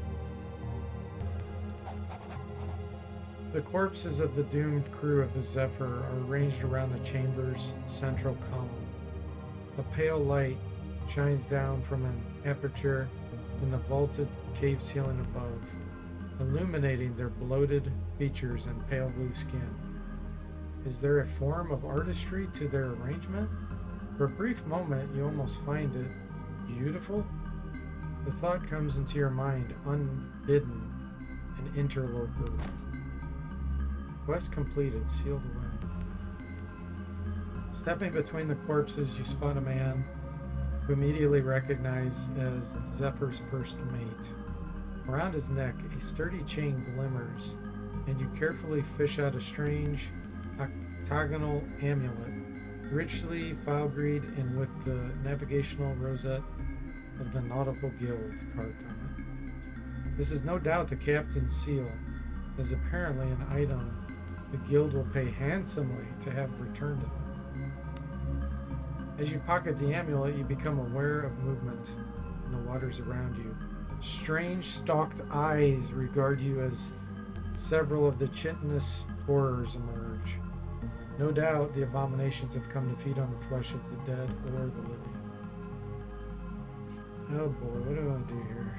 The corpses of the doomed crew of the Zephyr are arranged around the chamber's central column. A pale light shines down from an aperture in the vaulted cave ceiling above, illuminating their bloated features and pale blue skin. Is there a form of artistry to their arrangement? For a brief moment, you almost find it beautiful. The thought comes into your mind unbidden, an interloper. Quest completed, sealed away. Stepping between the corpses, you spot a man who immediately recognize as Zephyr's first mate. Around his neck, a sturdy chain glimmers, and you carefully fish out a strange octagonal amulet, richly filigreed and with the navigational rosette of the Nautical Guild carved on it. This is no doubt the captain's seal, as apparently an item the guild will pay handsomely to have returned to them. As you pocket the amulet, you become aware of movement in the waters around you. Strange stalked eyes regard you as several of the chitinous horrors emerge. No doubt the abominations have come to feed on the flesh of the dead or the living. Oh boy, what do I want to do here?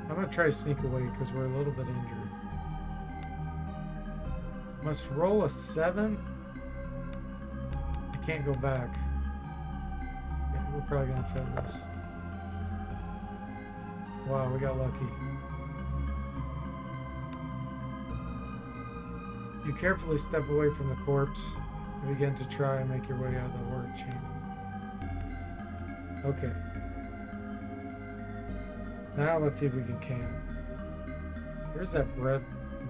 I'm going to try to sneak away because we're a little bit injured. Must roll a 7? I can't go back. Yeah, we're probably going to fail this. Wow, we got lucky. You carefully step away from the corpse and begin to try and make your way out of the horrid chamber. Okay. Now let's see if we can camp. There's that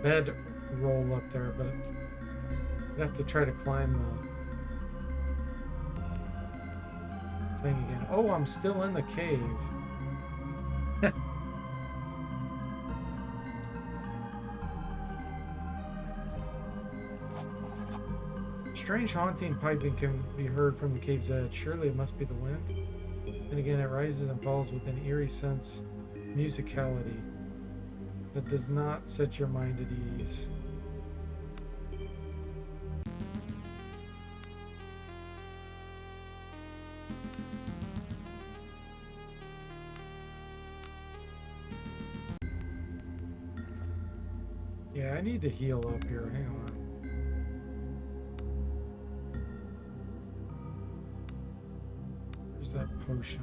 bed roll up there, but I'd have to try to climb the thing again. Oh, I'm still in the cave. Strange haunting piping can be heard from the cave's edge. Surely it must be the wind. And again, it rises and falls with an eerie sense musicality that does not set your mind at ease. Yeah, I need to heal up here. Hang on. Where's that potion?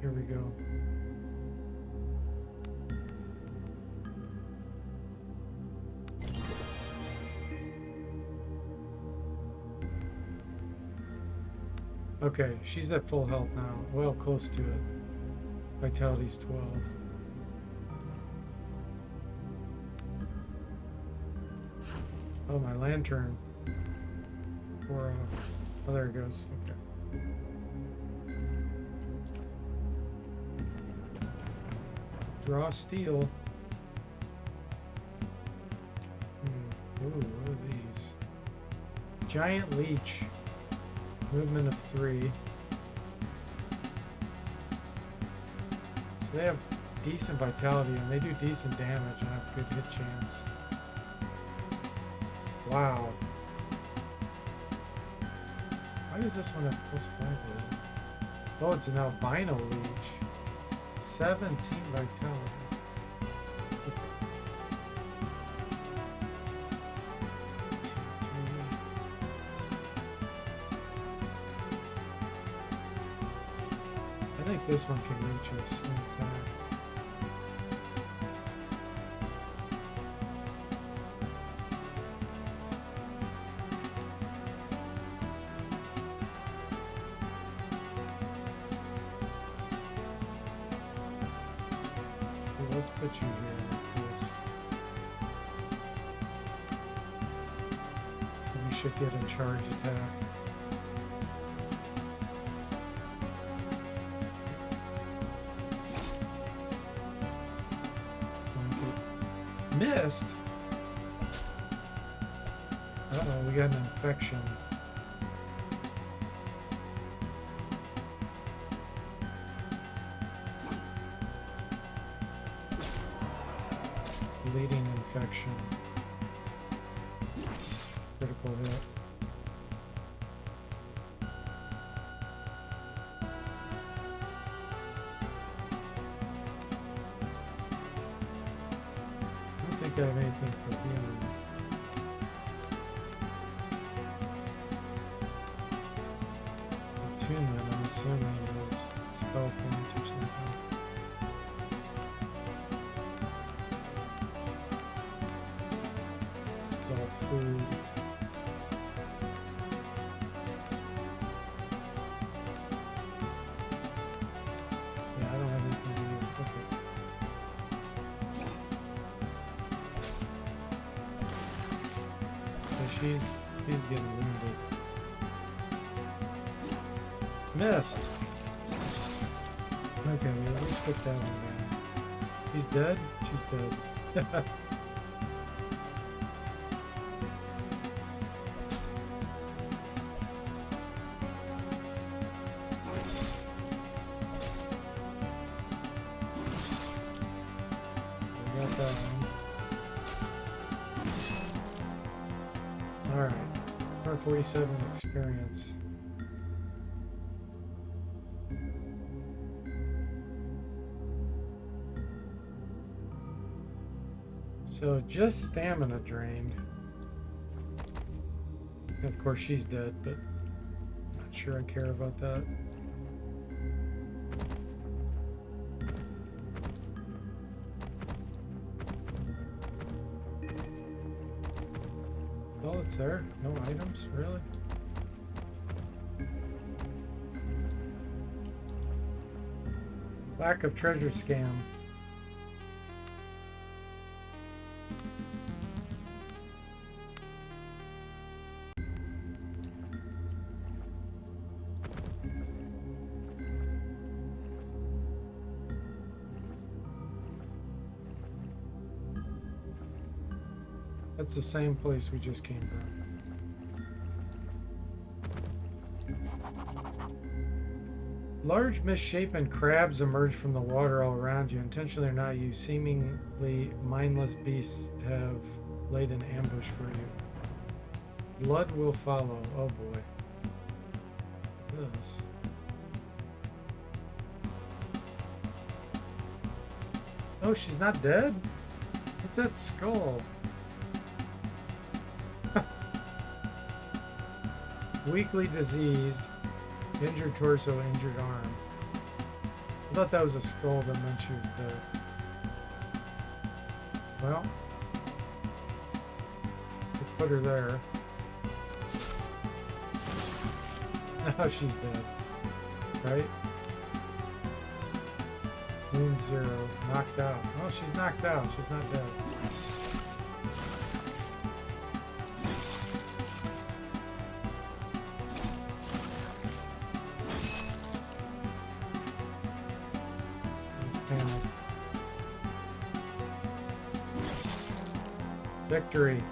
Here we go. Okay, she's at full health now. Well, close to it. Vitality's 12. Oh, my lantern. Or, oh, there it goes. Okay. Draw steel. Ooh, what are these? Giant leech. Movement of 3. So they have decent vitality and they do decent damage and have good hit chance. Wow. Why does this one have +5? Oh, it's an albino leech. 17 vitality. I think this one can reach us anytime. Okay, let's put you here like this. And we should get a charge attack. Missed? Uh-oh, we got an infection. Bleeding infection. Critical hit. I don't have anything for healing. Attunement, I'm assuming, is spell points or something. It's all food. Yeah, I don't have anything to do. Okay. He's getting wounded. Missed! Okay, we at least put that one down. He's dead? She's dead. We got that one. Alright, 447 experience. So just stamina drained. Of course she's dead, but not sure I care about that. All that's there? No items? Really? Lack of treasure scam. That's the same place we just came from. Large misshapen crabs emerge from the water all around you. Intentionally or not, you seemingly mindless beasts have laid an ambush for you. Blood will follow. Oh boy. What's this? Oh, she's not dead? What's that skull? Weakly diseased. Injured torso, injured arm. I thought that was a skull that meant she was dead. Well, let's put her there. Now she's dead. Right? Wound 0. Knocked out. Oh, she's knocked out. She's not dead. Victory.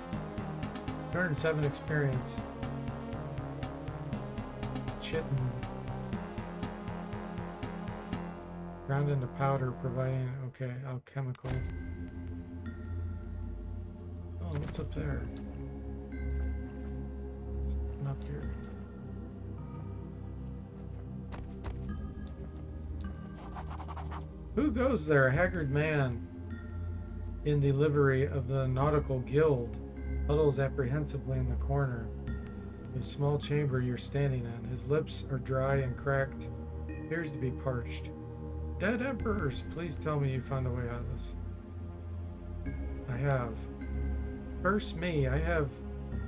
207 experience. Chitin. Ground into powder, providing, okay, alchemical. Oh, what's up there? Something up here. Who goes there? A haggard man in the livery of the Nautical Guild huddles apprehensively in the corner of the small chamber you're standing in. His lips are dry and cracked, appears to be parched. Dead emperors, please tell me you found a way out of this. I have. Curse me, I have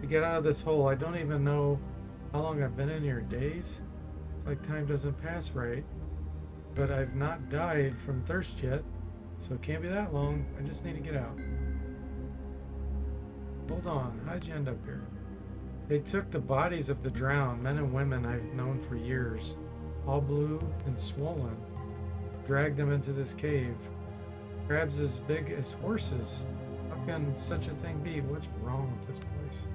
to get out of this hole. I don't even know how long I've been in here. Days? It's like time doesn't pass right. But I've not died from thirst yet. So it can't be that long. I just need to get out. Hold on. How'd you end up here? They took the bodies of the drowned, men and women I've known for years, all blue and swollen, dragged them into this cave. Crabs as big as horses. How can such a thing be? What's wrong with this place?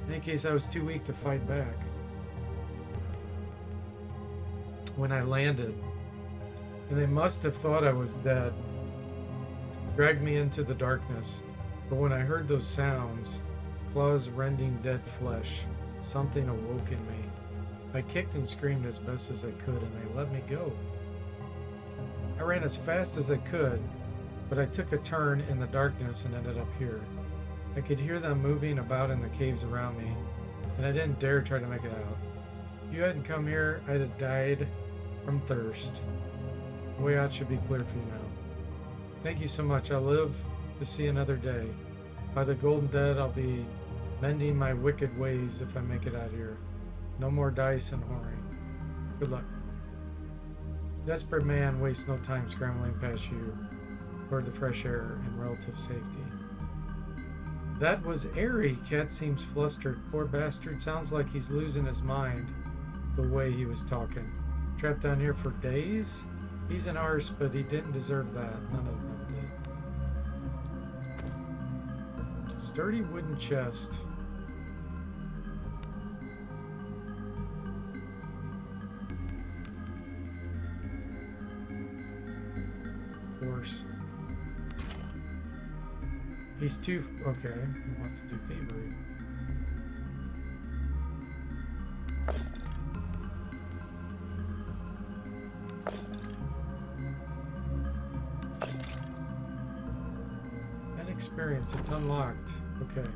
In any case, I was too weak to fight back. When I landed, and they must have thought I was dead, dragged me into the darkness. But when I heard those sounds, claws rending dead flesh, something awoke in me. I kicked and screamed as best as I could, and they let me go. I ran as fast as I could, but I took a turn in the darkness and ended up here. I could hear them moving about in the caves around me, and I didn't dare try to make it out. If you hadn't come here, I'd have died from thirst. The way out should be clear for you now. Thank you so much. I'll live to see another day. By the golden dead, I'll be mending my wicked ways if I make it out here. No more dice and whoring. Good luck. Desperate man wastes no time scrambling past you toward the fresh air and relative safety. That was airy. Cat seems flustered. Poor bastard. Sounds like he's losing his mind the way he was talking. Trapped down here for days? He's an arse, but he didn't deserve that. None of them did. Sturdy wooden chest. Force. He's too... Okay, we'll have to do thievery. Experience, it's unlocked. Okay.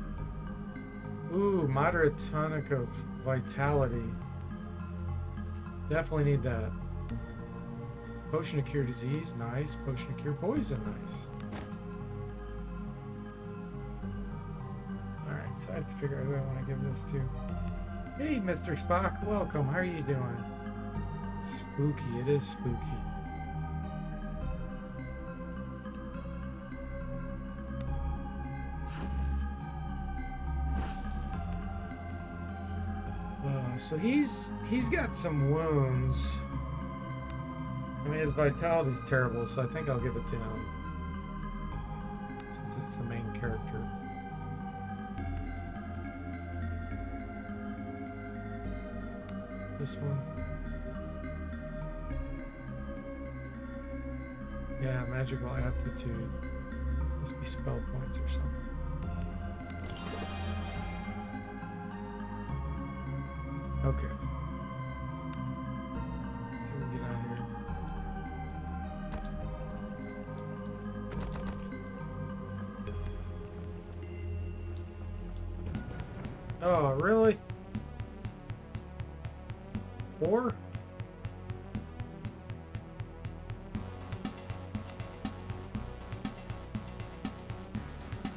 Ooh, moderate tonic of vitality. Definitely need that. Potion to cure disease, nice. Potion to cure poison, nice. Alright, so I have to figure out who I want to give this to. Hey, Mr. Spock, welcome. How are you doing? Spooky, it is spooky. So he's got some wounds. I mean, his vitality's terrible, so I think I'll give it to him. since it's the main character. This one. Yeah, magical aptitude. Must be spell points or something. Okay. Let's see what we get out here. Oh, really? 4?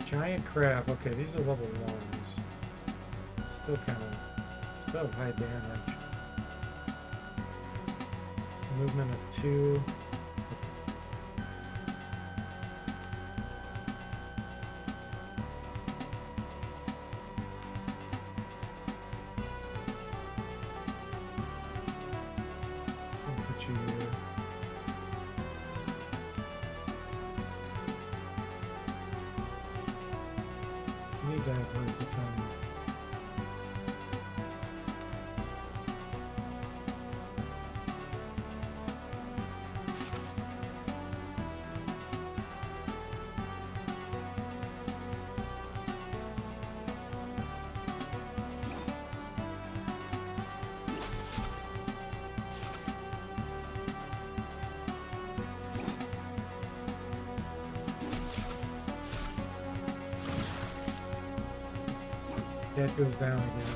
Giant crab. Okay, these are level 1s. It's still kind of... still high damage. Movement of 2. That goes down again.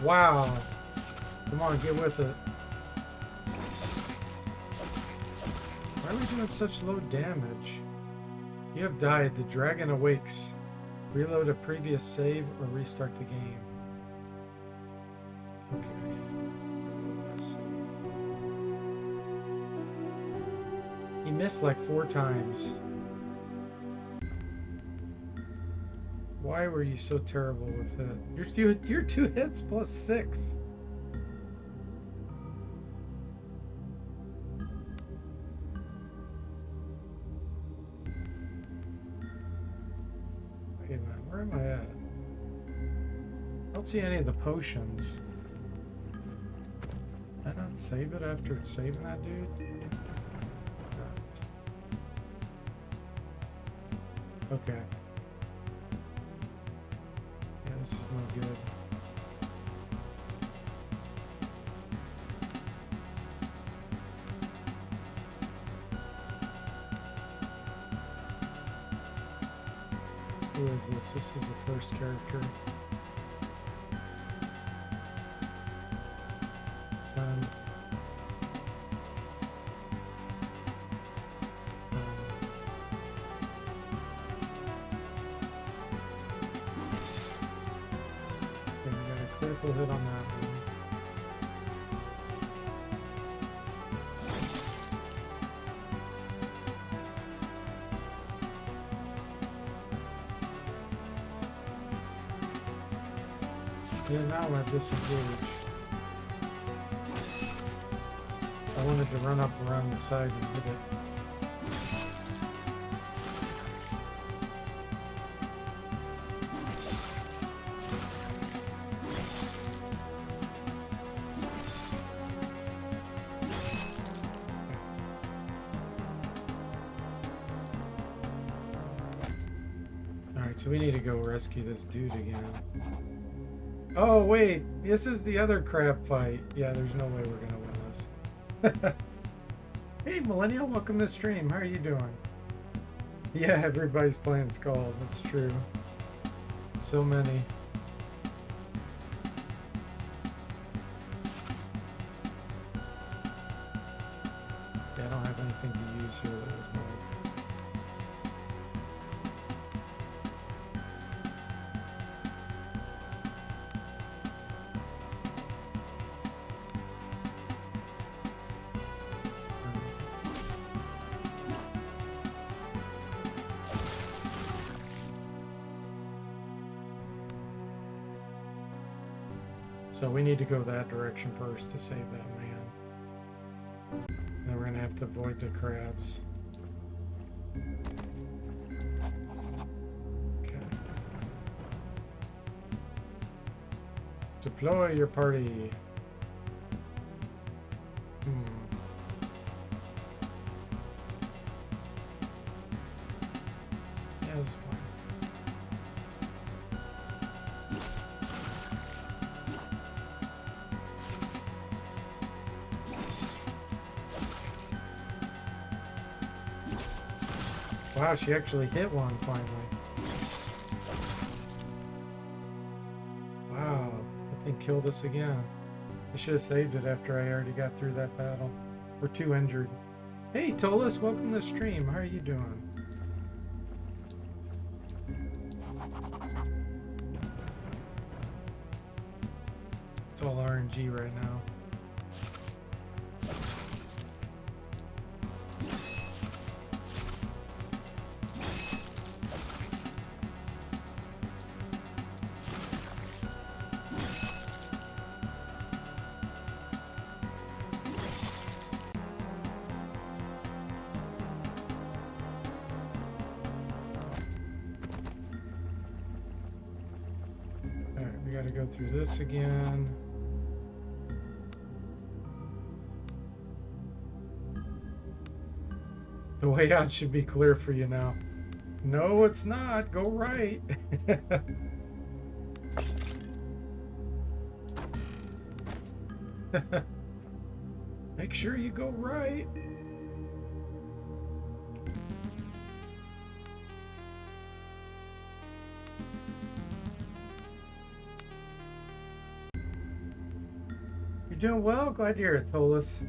Wow. Come on, get with it. Why are we doing such low damage? You have died. The dragon awakes. Reload a previous save or restart the game. Okay. Let's see. He missed like 4 times. Why were you so terrible with hit? You're 2 hits plus 6. Wait a minute, where am I at? I don't see any of the potions. Did I not save it after it's saving that dude? Okay. This is no good. Who is this? This is the first character. Critical hit on that one. Yeah, now I disengage. I wanted to run up around the side and hit it. So we need to go rescue this dude again. Oh wait, this is the other crab fight. Yeah, there's no way we're gonna win this. Hey Millennial, welcome to the stream. How are you doing? Yeah, everybody's playing SKALD. That's true. So many. Yeah, I don't have anything to use here that would help. So we need to go that direction first to save that man. Then we're gonna have to avoid the crabs. Okay. Deploy your party. Yeah, that's fine. Wow, she actually hit one finally. Wow, that thing killed us again. I should have saved it after I already got through that battle. We're too injured. Hey, Tolas, welcome to the stream. How are you doing? It's all RNG right now. Alright, we gotta go through this again. The way out should be clear for you now. No, it's not. Go right. Make sure you go right. You're doing well. Glad to hear it, Tolas.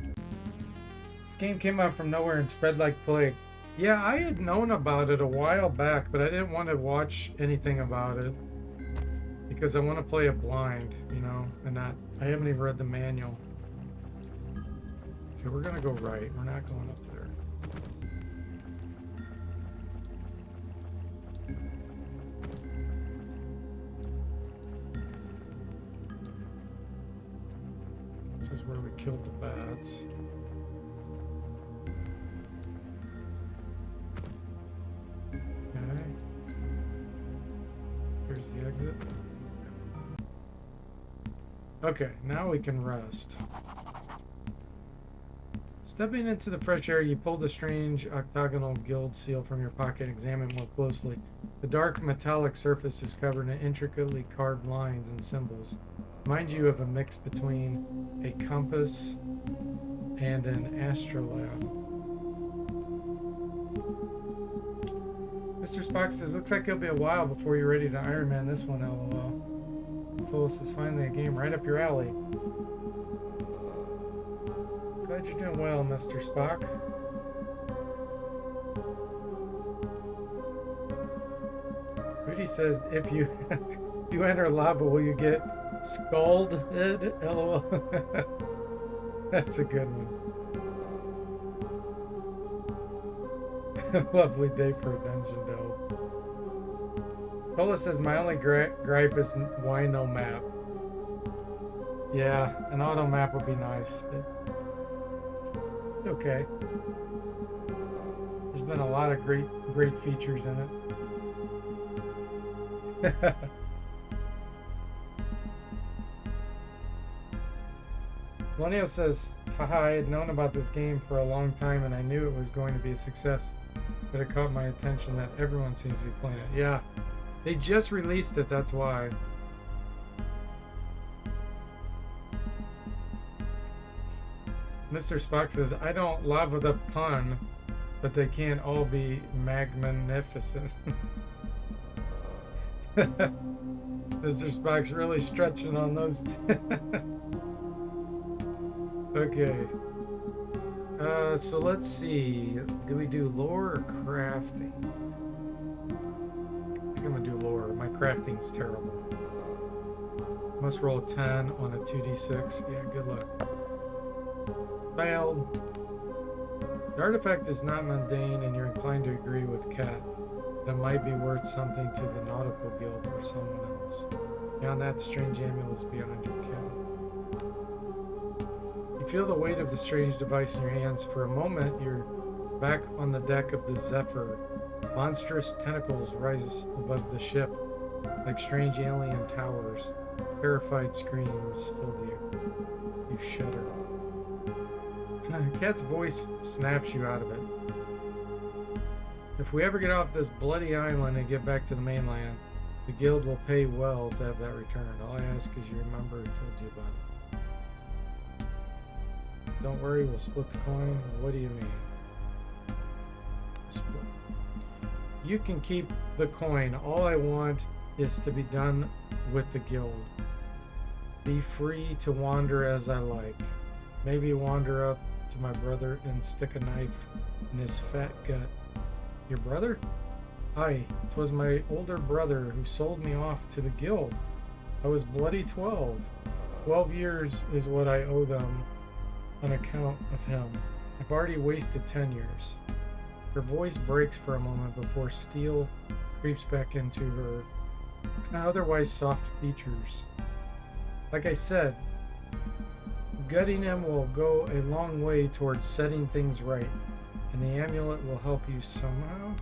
This game came out from nowhere and spread like plague. Yeah, I had known about it a while back, but I didn't want to watch anything about it because I want to play it blind, you know, and not. I haven't even read the manual. Okay, we're gonna go right. We're not going up there. This is where we killed the bats. Okay. Here's the exit. Okay, now we can rest. Stepping into the fresh air, you pull the strange octagonal guild seal from your pocket and examine more closely. The dark metallic surface is covered in intricately carved lines and symbols. Reminds you of a mix between a compass and an astrolabe. Mr. Spock says, looks like it'll be a while before you're ready to Iron Man this one, LOL. Tolas is finally a game right up your alley. Glad you're doing well, Mr. Spock. Rudy says, if you you enter lava, will you get scalded? LOL. That's a good one. Lovely day for a dungeon delve. Tola says, my only gripe is why no map. Yeah, an auto map would be nice, but it's okay. There's been a lot of great features in it. Millennial says, haha, I had known about this game for a long time and I knew it was going to be a success, but it caught my attention that everyone seems to be playing it. Yeah, they just released it, that's why. Mr. Spock says, I don't love the pun, but they can't all be magnificent. Mr. Spock's really stretching on those two. Okay. So let's see. Do we do lore or crafting? I think I'm gonna do lore. My crafting's terrible. Must roll a 10 on a 2d6. Yeah, good luck. Failed. The artifact is not mundane and you're inclined to agree with Kat. That might be worth something to the Nautical Guild or someone else. Beyond that, the strange amulet is beyond your ken. You feel the weight of the strange device in your hands. For a moment, you're back on the deck of the Zephyr. Monstrous tentacles rise above the ship like strange alien towers. Terrified screams fill you. You shudder. Cat's voice snaps you out of it. If we ever get off this bloody island and get back to the mainland, the guild will pay well to have that returned. All I ask is you remember I told you about it. Don't worry, we'll split the coin. What do you mean? Split. You can keep the coin. All I want is to be done with the guild. Be free to wander as I like. Maybe wander up to my brother and stick a knife in his fat gut. Your brother? Aye, 'twas my older brother who sold me off to the guild. I was bloody 12. 12 years is what I owe them on account of him. I've already wasted 10 years. Her voice breaks for a moment before steel creeps back into her otherwise soft features. Like I said, gutting him will go a long way towards setting things right, and the amulet will help you somehow.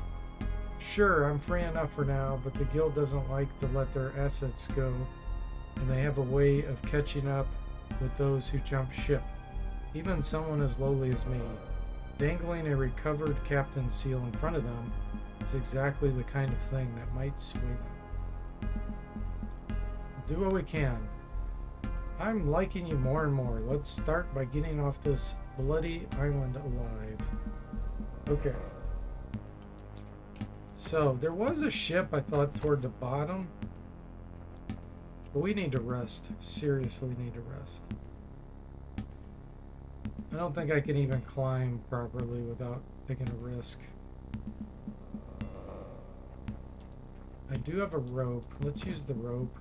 Sure, I'm free enough for now, but the guild doesn't like to let their assets go, and they have a way of catching up with those who jump ship. Even someone as lowly as me. Dangling a recovered captain's seal in front of them is exactly the kind of thing that might sway them. Do what we can. I'm liking you more and more. Let's start by getting off this bloody island alive. Okay. So, there was a ship, I thought, toward the bottom. But we need to rest. Seriously need to rest. I don't think I can even climb properly without taking a risk. I do have a rope. Let's use the rope.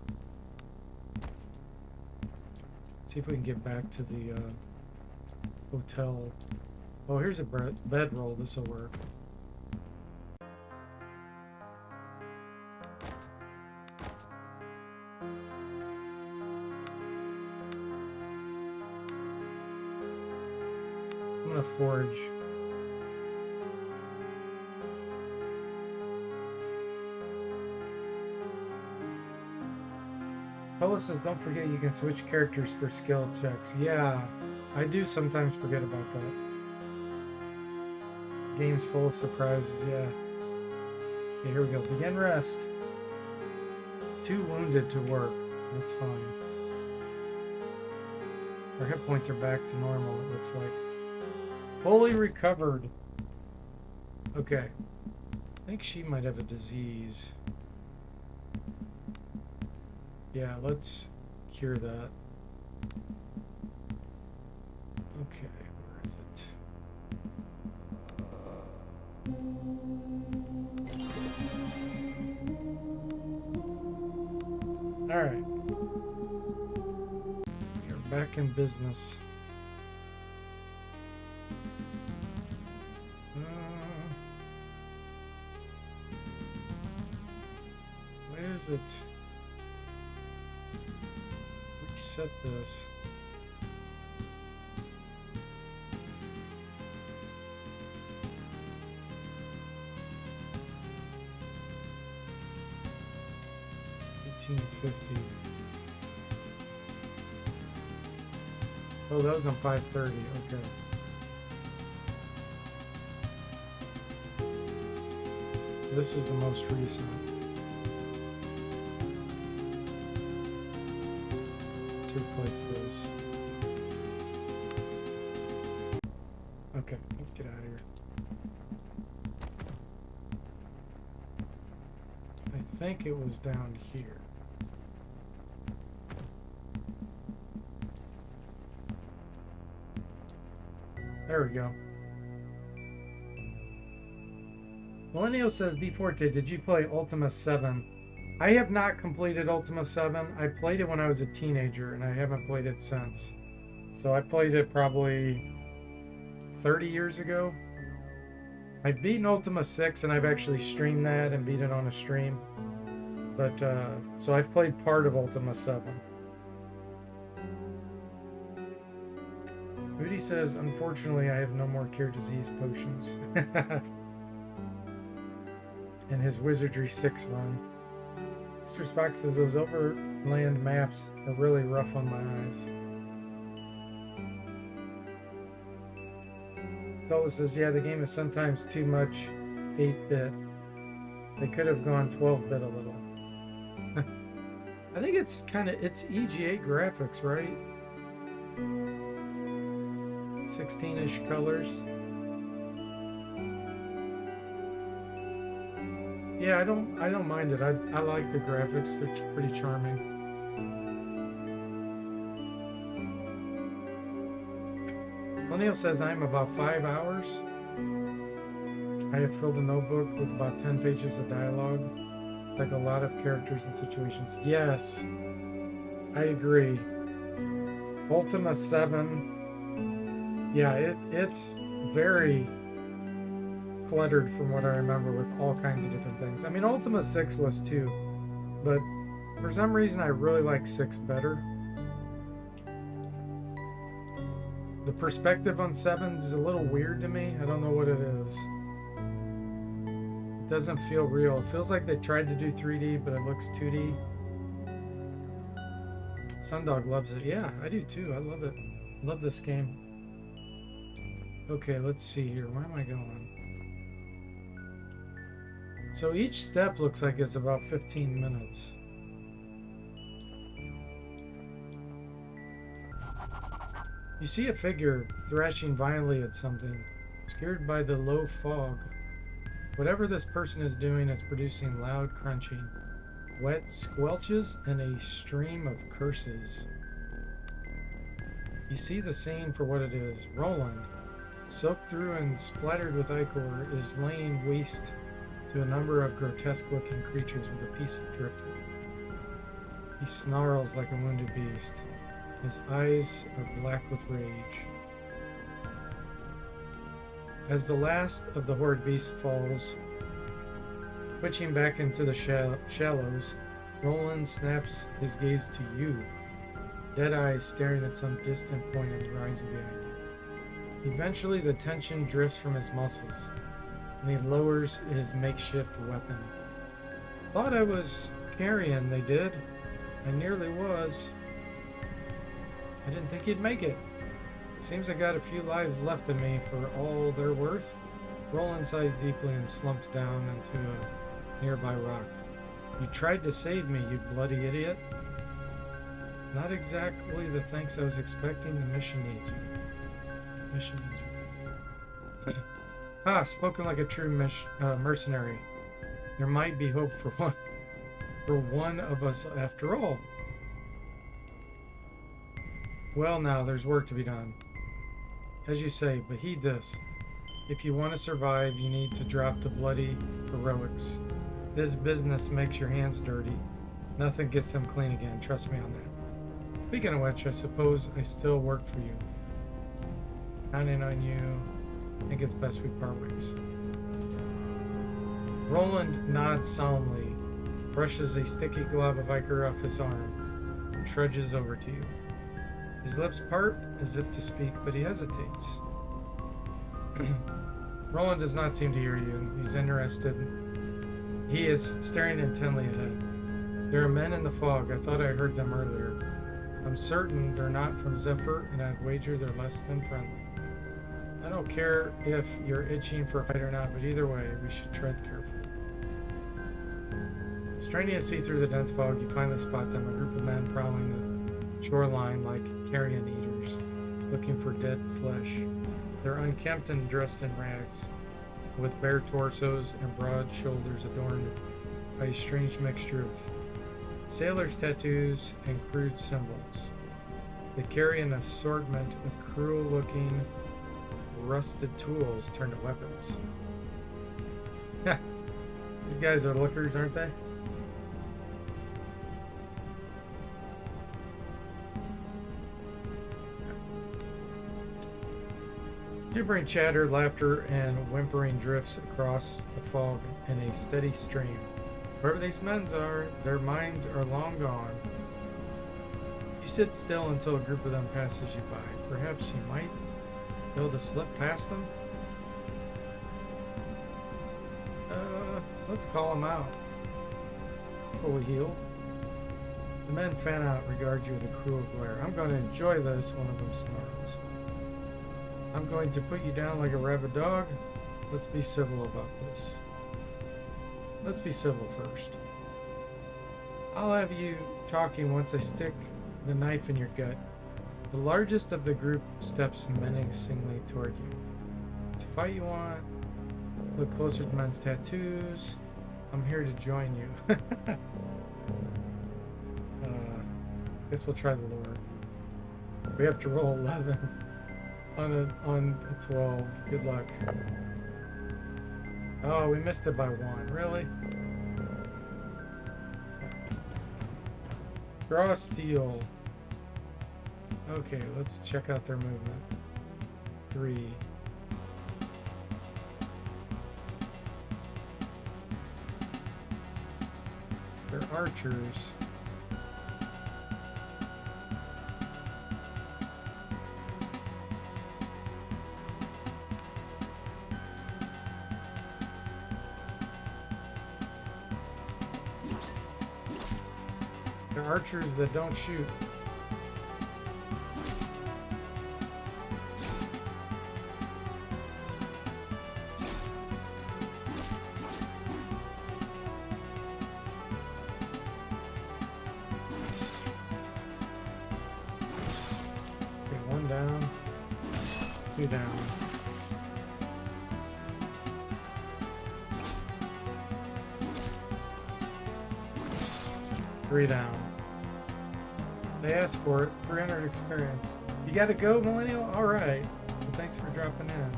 See if we can get back to the hotel. Oh, here's a bedroll. This will work. I'm gonna forge. Pella says, don't forget you can switch characters for skill checks. Yeah, I do sometimes forget about that. Game's full of surprises, yeah. Okay, here we go. Begin rest. Too wounded to work. That's fine. Our hit points are back to normal, it looks like. Fully recovered. Okay. I think she might have a disease. Yeah, let's cure that. Okay, where is it? Alright. We are back in business. Where is it? Reset this. $18.50. Oh, that was on 5:30. Okay. This is the most recent. Let's replace this. Okay, let's get out of here. I think it was down here. There we go. Millennial says, Deporte, did you play Ultima 7? I have not completed Ultima 7. I played it when I was a teenager, and I haven't played it since. So I played it probably 30 years ago. I've beaten Ultima 6, and I've actually streamed that and beat it on a stream. But, so I've played part of Ultima 7. Rudy says, unfortunately, I have no more cure disease potions. In his Wizardry 6 run. Mr. Spock says, those overland maps are really rough on my eyes. Tola says, yeah, the game is sometimes too much 8-bit. They could have gone 12-bit a little. I think it's EGA graphics, right? 16-ish colors. Yeah, I don't mind it. I like the graphics. They're pretty charming. O'Neill says I'm about 5 hours. I have filled a notebook with about 10 pages of dialogue. It's like a lot of characters and situations. Yes, I agree. Ultima 7. Yeah, it's very cluttered from what I remember with all kinds of different things. I mean, Ultima 6 was too, but for some reason I really like 6 better. The perspective on 7 is a little weird to me. I don't know what it is. It doesn't feel real. It feels like they tried to do 3D, but it looks 2D. Sundog loves it. Yeah, I do too. I love it. Love this game. Okay, let's see here. Where am I going? So each step looks like it's about 15 minutes. You see a figure thrashing violently at something, scared by the low fog. Whatever this person is doing is producing loud crunching, wet squelches, and a stream of curses. You see the scene for what it is. Roland, soaked through and splattered with ichor, is laying waste to a number of grotesque-looking creatures with a piece of driftwood. He snarls like a wounded beast. His eyes are black with rage. As the last of the horde beasts falls, twitching back into the shallows, Roland snaps his gaze to you, dead eyes staring at some distant point on the horizon behind you. Eventually, the tension drifts from his muscles, and he lowers his makeshift weapon. Thought I was carrying, they did. I nearly was. I didn't think he'd make it. Seems I got a few lives left in me for all they're worth. Roland sighs deeply and slumps down into a nearby rock. You tried to save me, you bloody idiot. Not exactly the thanks I was expecting. The mission needs you. Mission needs you. Ah, spoken like a true mercenary. There might be hope for one of us after all. Well, now, there's work to be done. As you say, but heed this. If you want to survive, you need to drop the bloody heroics. This business makes your hands dirty. Nothing gets them clean again, trust me on that. Speaking of which, I suppose I still work for you. Counting on you. I think it's best we part ways. Roland nods solemnly, brushes a sticky glob of ichor off his arm, and trudges over to you. His lips part as if to speak, but he hesitates. Roland does not seem to hear you. He's interested. He is staring intently ahead. There are men in the fog. I thought I heard them earlier. I'm certain they're not from Zephyr, and I'd wager they're less than friendly. I don't care if you're itching for a fight or not, but either way, we should tread carefully. Straining to see through the dense fog, you finally spot them, a group of men prowling the shoreline like carrion eaters, looking for dead flesh. They're unkempt and dressed in rags, with bare torsos and broad shoulders adorned by a strange mixture of sailors' tattoos and crude symbols. They carry an assortment of cruel-looking, rusted tools turned to weapons. These guys are lookers, aren't they? Gibbering chatter, laughter, and whimpering drifts across the fog in a steady stream. Wherever these men are, their minds are long gone. You sit still until a group of them passes you by. Perhaps you might Able to slip past them? Let's call them out. Fully healed. The men fan out regard you with a cruel glare. I'm going to enjoy this, one of them snarls. I'm going to put you down like a rabid dog. Let's be civil about this. Let's be civil first. I'll have you talking once I stick the knife in your gut. The largest of the group steps menacingly toward you. It's a fight you want. Look closer to men's tattoos. I'm here to join you. Guess we'll try the lure. We have to roll 11 on a 12. Good luck. Oh, we missed it by 1. Really? Draw steel. Okay, let's check out their movement. 3. They're archers. They're archers that don't shoot. Okay, 1 down, 2 down. Three down. They asked for it. 300 experience. You gotta go, Millennial? Alright. Well, thanks for dropping in.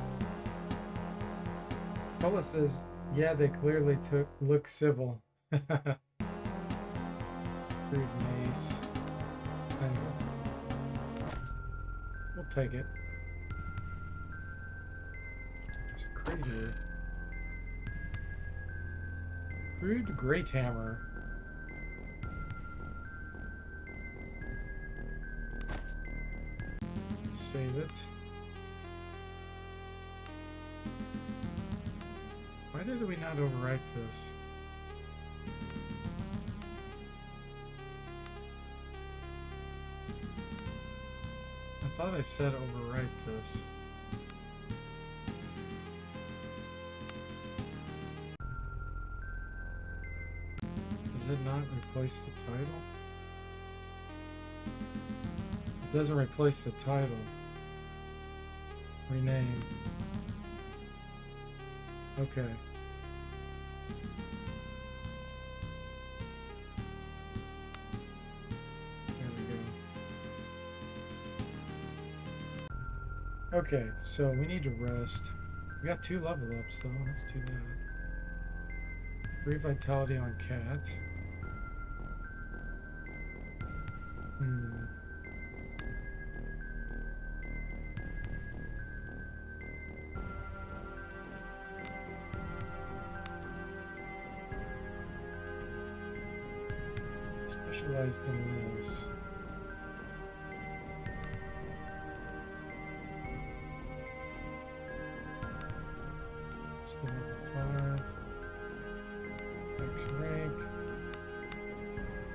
Cola says, yeah, they clearly look civil. Crude mace. Anyway. We'll take it. There's a crate here. Crude great hammer. Save it. Why did we not overwrite this? I thought I said overwrite this. Does it not replace the title? It doesn't replace the title. Rename. Okay. There we go. Okay, so we need to rest. We got 2 level ups though. Let's do that. 3 vitality on cat. Specialized in this. Spin level 5. Max rank.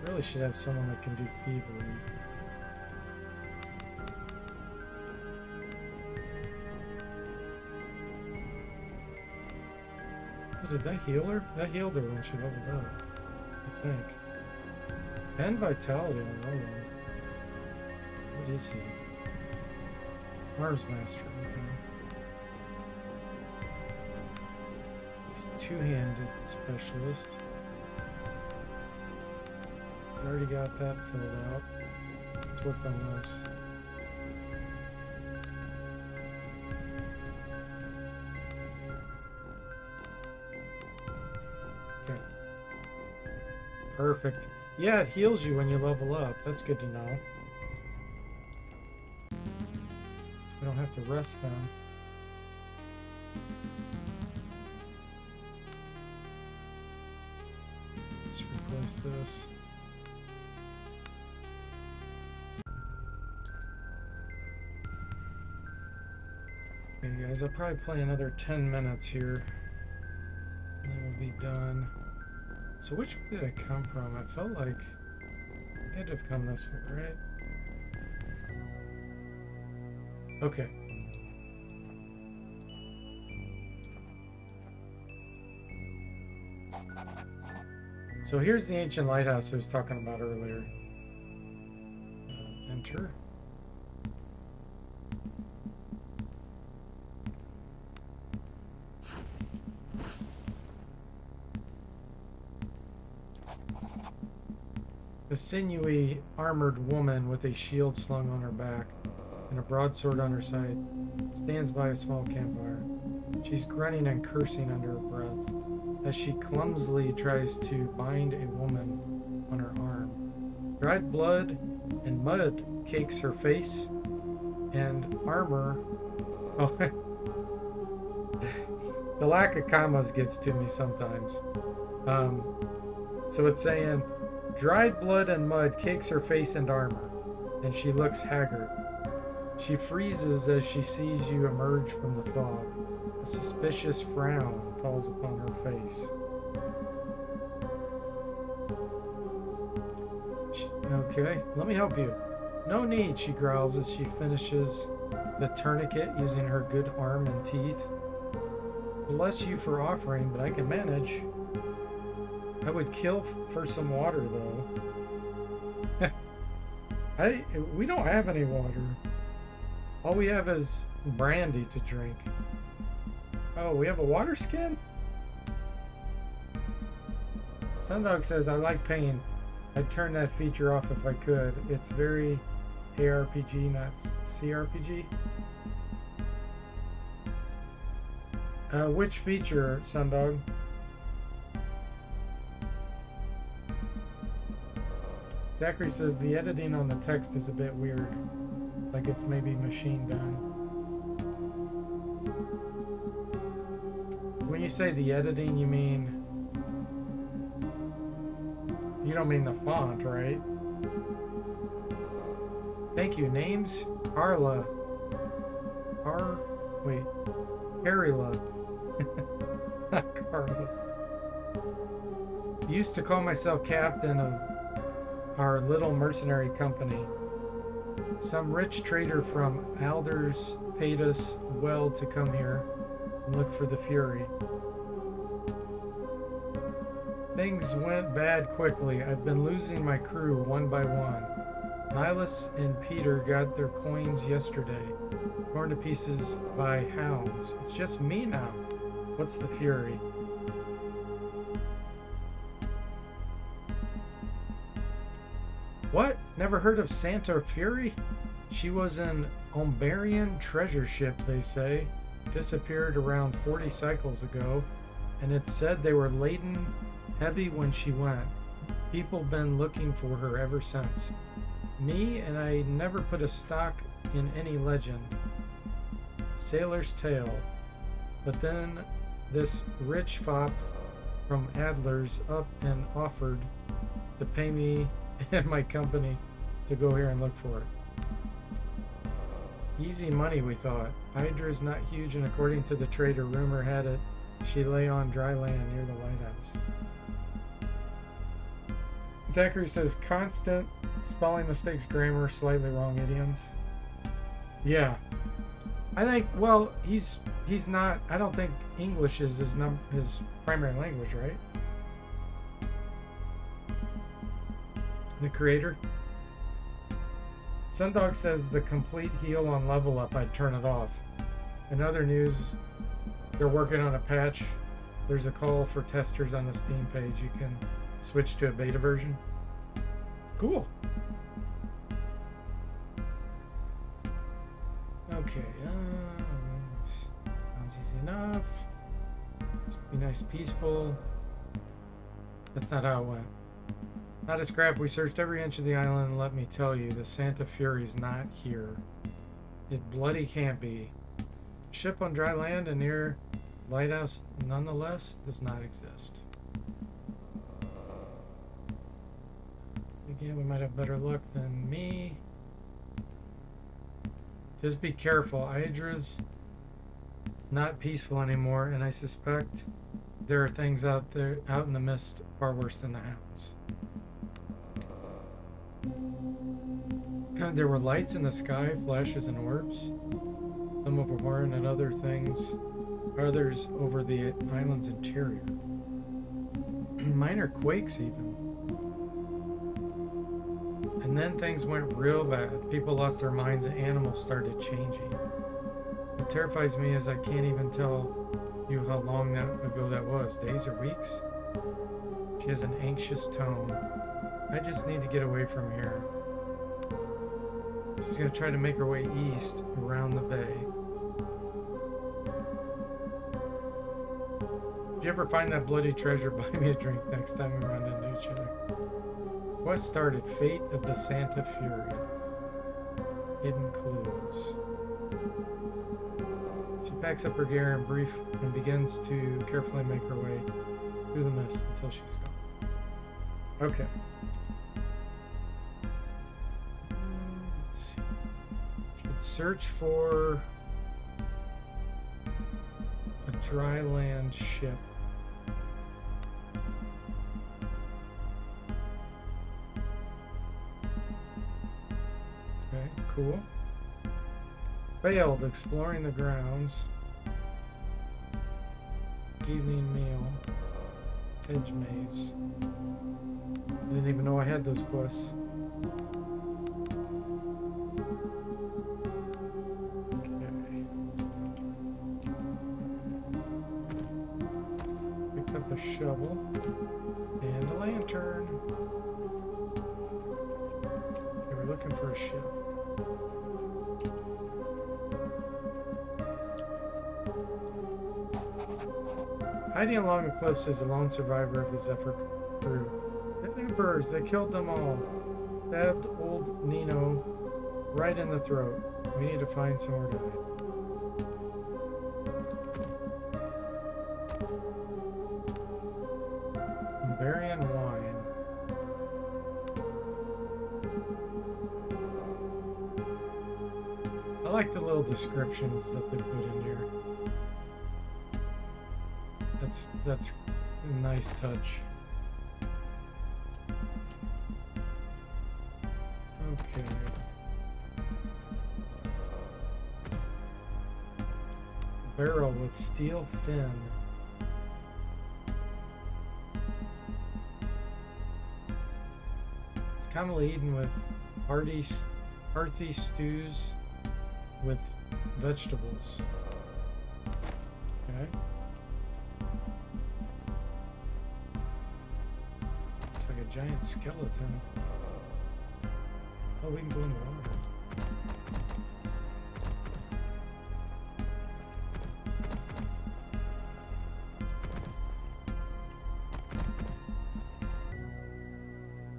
Really should have someone that can do thievery. Oh, did that heal her? That healed her when she leveled up, I think. And vitality on Roland. What is he? Arms Master, okay. He's two-handed specialist. He's already got that filled out. Let's work on this. Okay. Perfect. Yeah, it heals you when you level up. That's good to know. So we don't have to rest then. Let's replace this. guys. I'll probably play another 10 minutes here. And then we'll be done. So which way did I come from? I felt like I had to have come this way, right? Okay. So here's the ancient lighthouse I was talking about earlier. Enter. A sinewy, armored woman with a shield slung on her back and a broadsword on her side stands by a small campfire. She's grunting and cursing under her breath as she clumsily tries to bind a woman on her arm. Dried blood and mud cakes her face, and armor. Oh, the lack of commas gets to me sometimes. So it's saying, dried blood and mud cakes her face and armor, and she looks haggard. She freezes as she sees you emerge from the fog. A suspicious frown falls upon her face. Okay, let me help you. No need, she growls as she finishes the tourniquet using her good arm and teeth. Bless you for offering, but I can manage. I would kill for some water, though. We don't have any water. All we have is brandy to drink. Oh, we have a water skin? Sundog says, I like pain. I'd turn that feature off if I could. It's very ARPG, not CRPG. Which feature, Sundog? Zachary says the editing on the text is a bit weird. Like it's maybe machine done. When you say the editing, you mean... You don't mean the font, right? Thank you. Names? Carla. Wait. Carila. Not Carla. Used to call myself captain of our little mercenary company. Some rich trader from Alders paid us well to come here and look for the Fury. Things went bad quickly. I've been losing my crew one by one. Nihilus and Peter got their coins yesterday, torn to pieces by hounds. It's just me now. What's the Fury? What? Never heard of Santa Fury? She was an Umbarian treasure ship, they say. Disappeared around 40 cycles ago, and it's said they were laden heavy when she went. People been looking for her ever since. Me, and I never put a stock in any legend. Sailor's tale. But then this rich fop from Adler's up and offered to pay me and my company to go here and look for it. Easy money, we thought. Hydra's not huge, and according to the trader, rumor had it she lay on dry land near the lighthouse. Zachary says constant spelling mistakes, grammar, slightly wrong idioms. Yeah. I think, well, he's not, I don't think English is his primary language, right? The creator. Sundog says the complete heal on level up, I'd turn it off. In other news, they're working on a patch. There's a call for testers on the Steam page. You can switch to a beta version. Cool. Okay, sounds easy enough. Just be nice, peaceful. That's not how it went. Not a scrap. We searched every inch of the island, and let me tell you, the Santa Fury's not here. It bloody can't be. Ship on dry land and near lighthouse, nonetheless, does not exist. Again, we might have better luck than me. Just be careful. Hydra's not peaceful anymore, and I suspect there are things out there, out in the mist, far worse than the hounds. There were lights in the sky, flashes and orbs. Some of a horn and others over the island's interior. Minor quakes even. And then things went real bad. People lost their minds and animals started changing. What terrifies me is I can't even tell you how long ago that was. Days or weeks? She has an anxious tone. I just need to get away from here. She's going to try to make her way east around the bay. If you ever find that bloody treasure, buy me a drink next time we run into each other. Quest started. Fate of the Santa Fury. Hidden clues. She packs up her gear and begins to carefully make her way through the mist until she's gone. Okay. Let's see. Should search for a dry land ship. Okay, cool. Failed. Exploring the grounds. Evening meal. Hedge maze. I didn't even know I had those quests. Okay. Picked up a shovel and a lantern. Okay, we're looking for a ship. Hiding along the cliffs is a lone survivor of the Zephyr crew. The Emperors, they killed them all. Stabbed old Nino right in the throat. We need to find somewhere to hide. Bavarian wine. I like the little descriptions that they put in here. That's a nice touch. Okay. Barrel with steel fin. It's commonly eaten with hearty stews with vegetables. Okay. Looks like a giant skeleton. Oh, we can go in the water.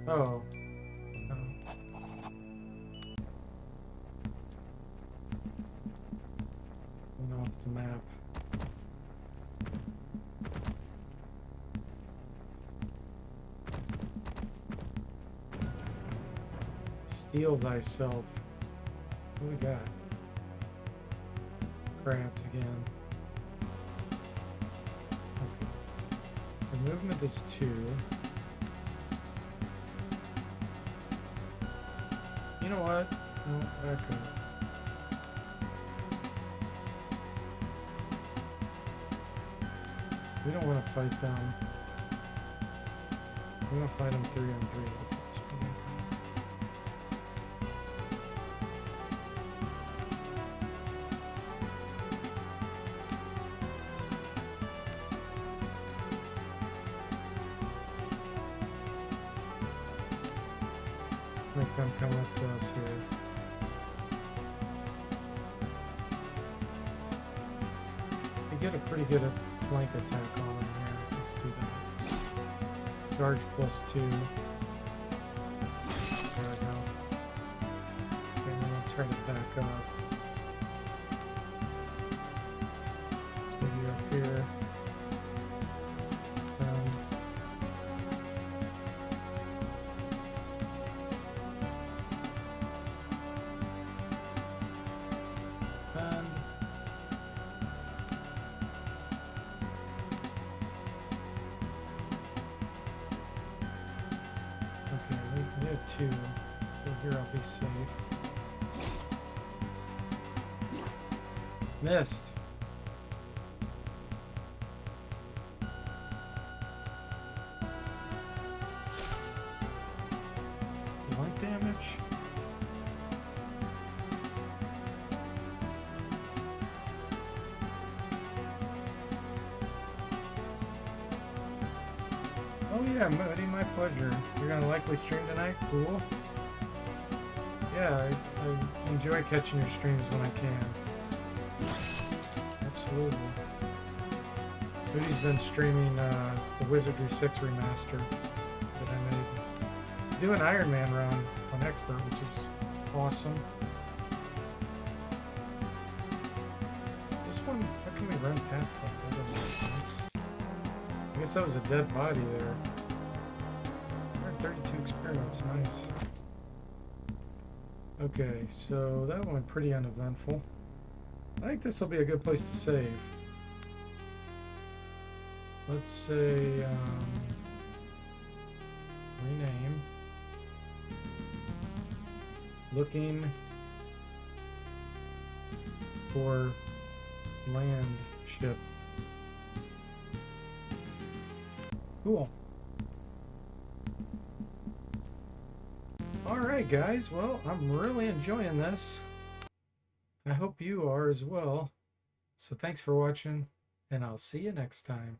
Oh. Went off the map. Steal thyself. What do we got? Crabs again. Okay. The movement is 2. You know what? No, back up. We don't want to fight them. We want to fight them 3-on-3. Make them come up to us here. We get a pretty good flank attack on them here. Let's do that. Charge +2. There we go. And then we'll try to back up. Let's move you up here. have 2. So here I'll be safe. Missed. Blunt damage? Oh yeah, buddy, my pleasure. You're gonna likely stream tonight? Cool. Yeah, I enjoy catching your streams when I can. Absolutely. Woody's been streaming the Wizardry 6 remaster that I made. He's doing Iron Man run on Expert, which is awesome. Is this one, how can we run past that? That doesn't make sense. I guess that was a dead body there. 132 experience, nice. Okay, so that went pretty uneventful. I think this will be a good place to save. Let's say, rename. Looking for land ship. Cool. Alright guys, well, I'm really enjoying this. I hope you are as well. So thanks for watching, and I'll see you next time.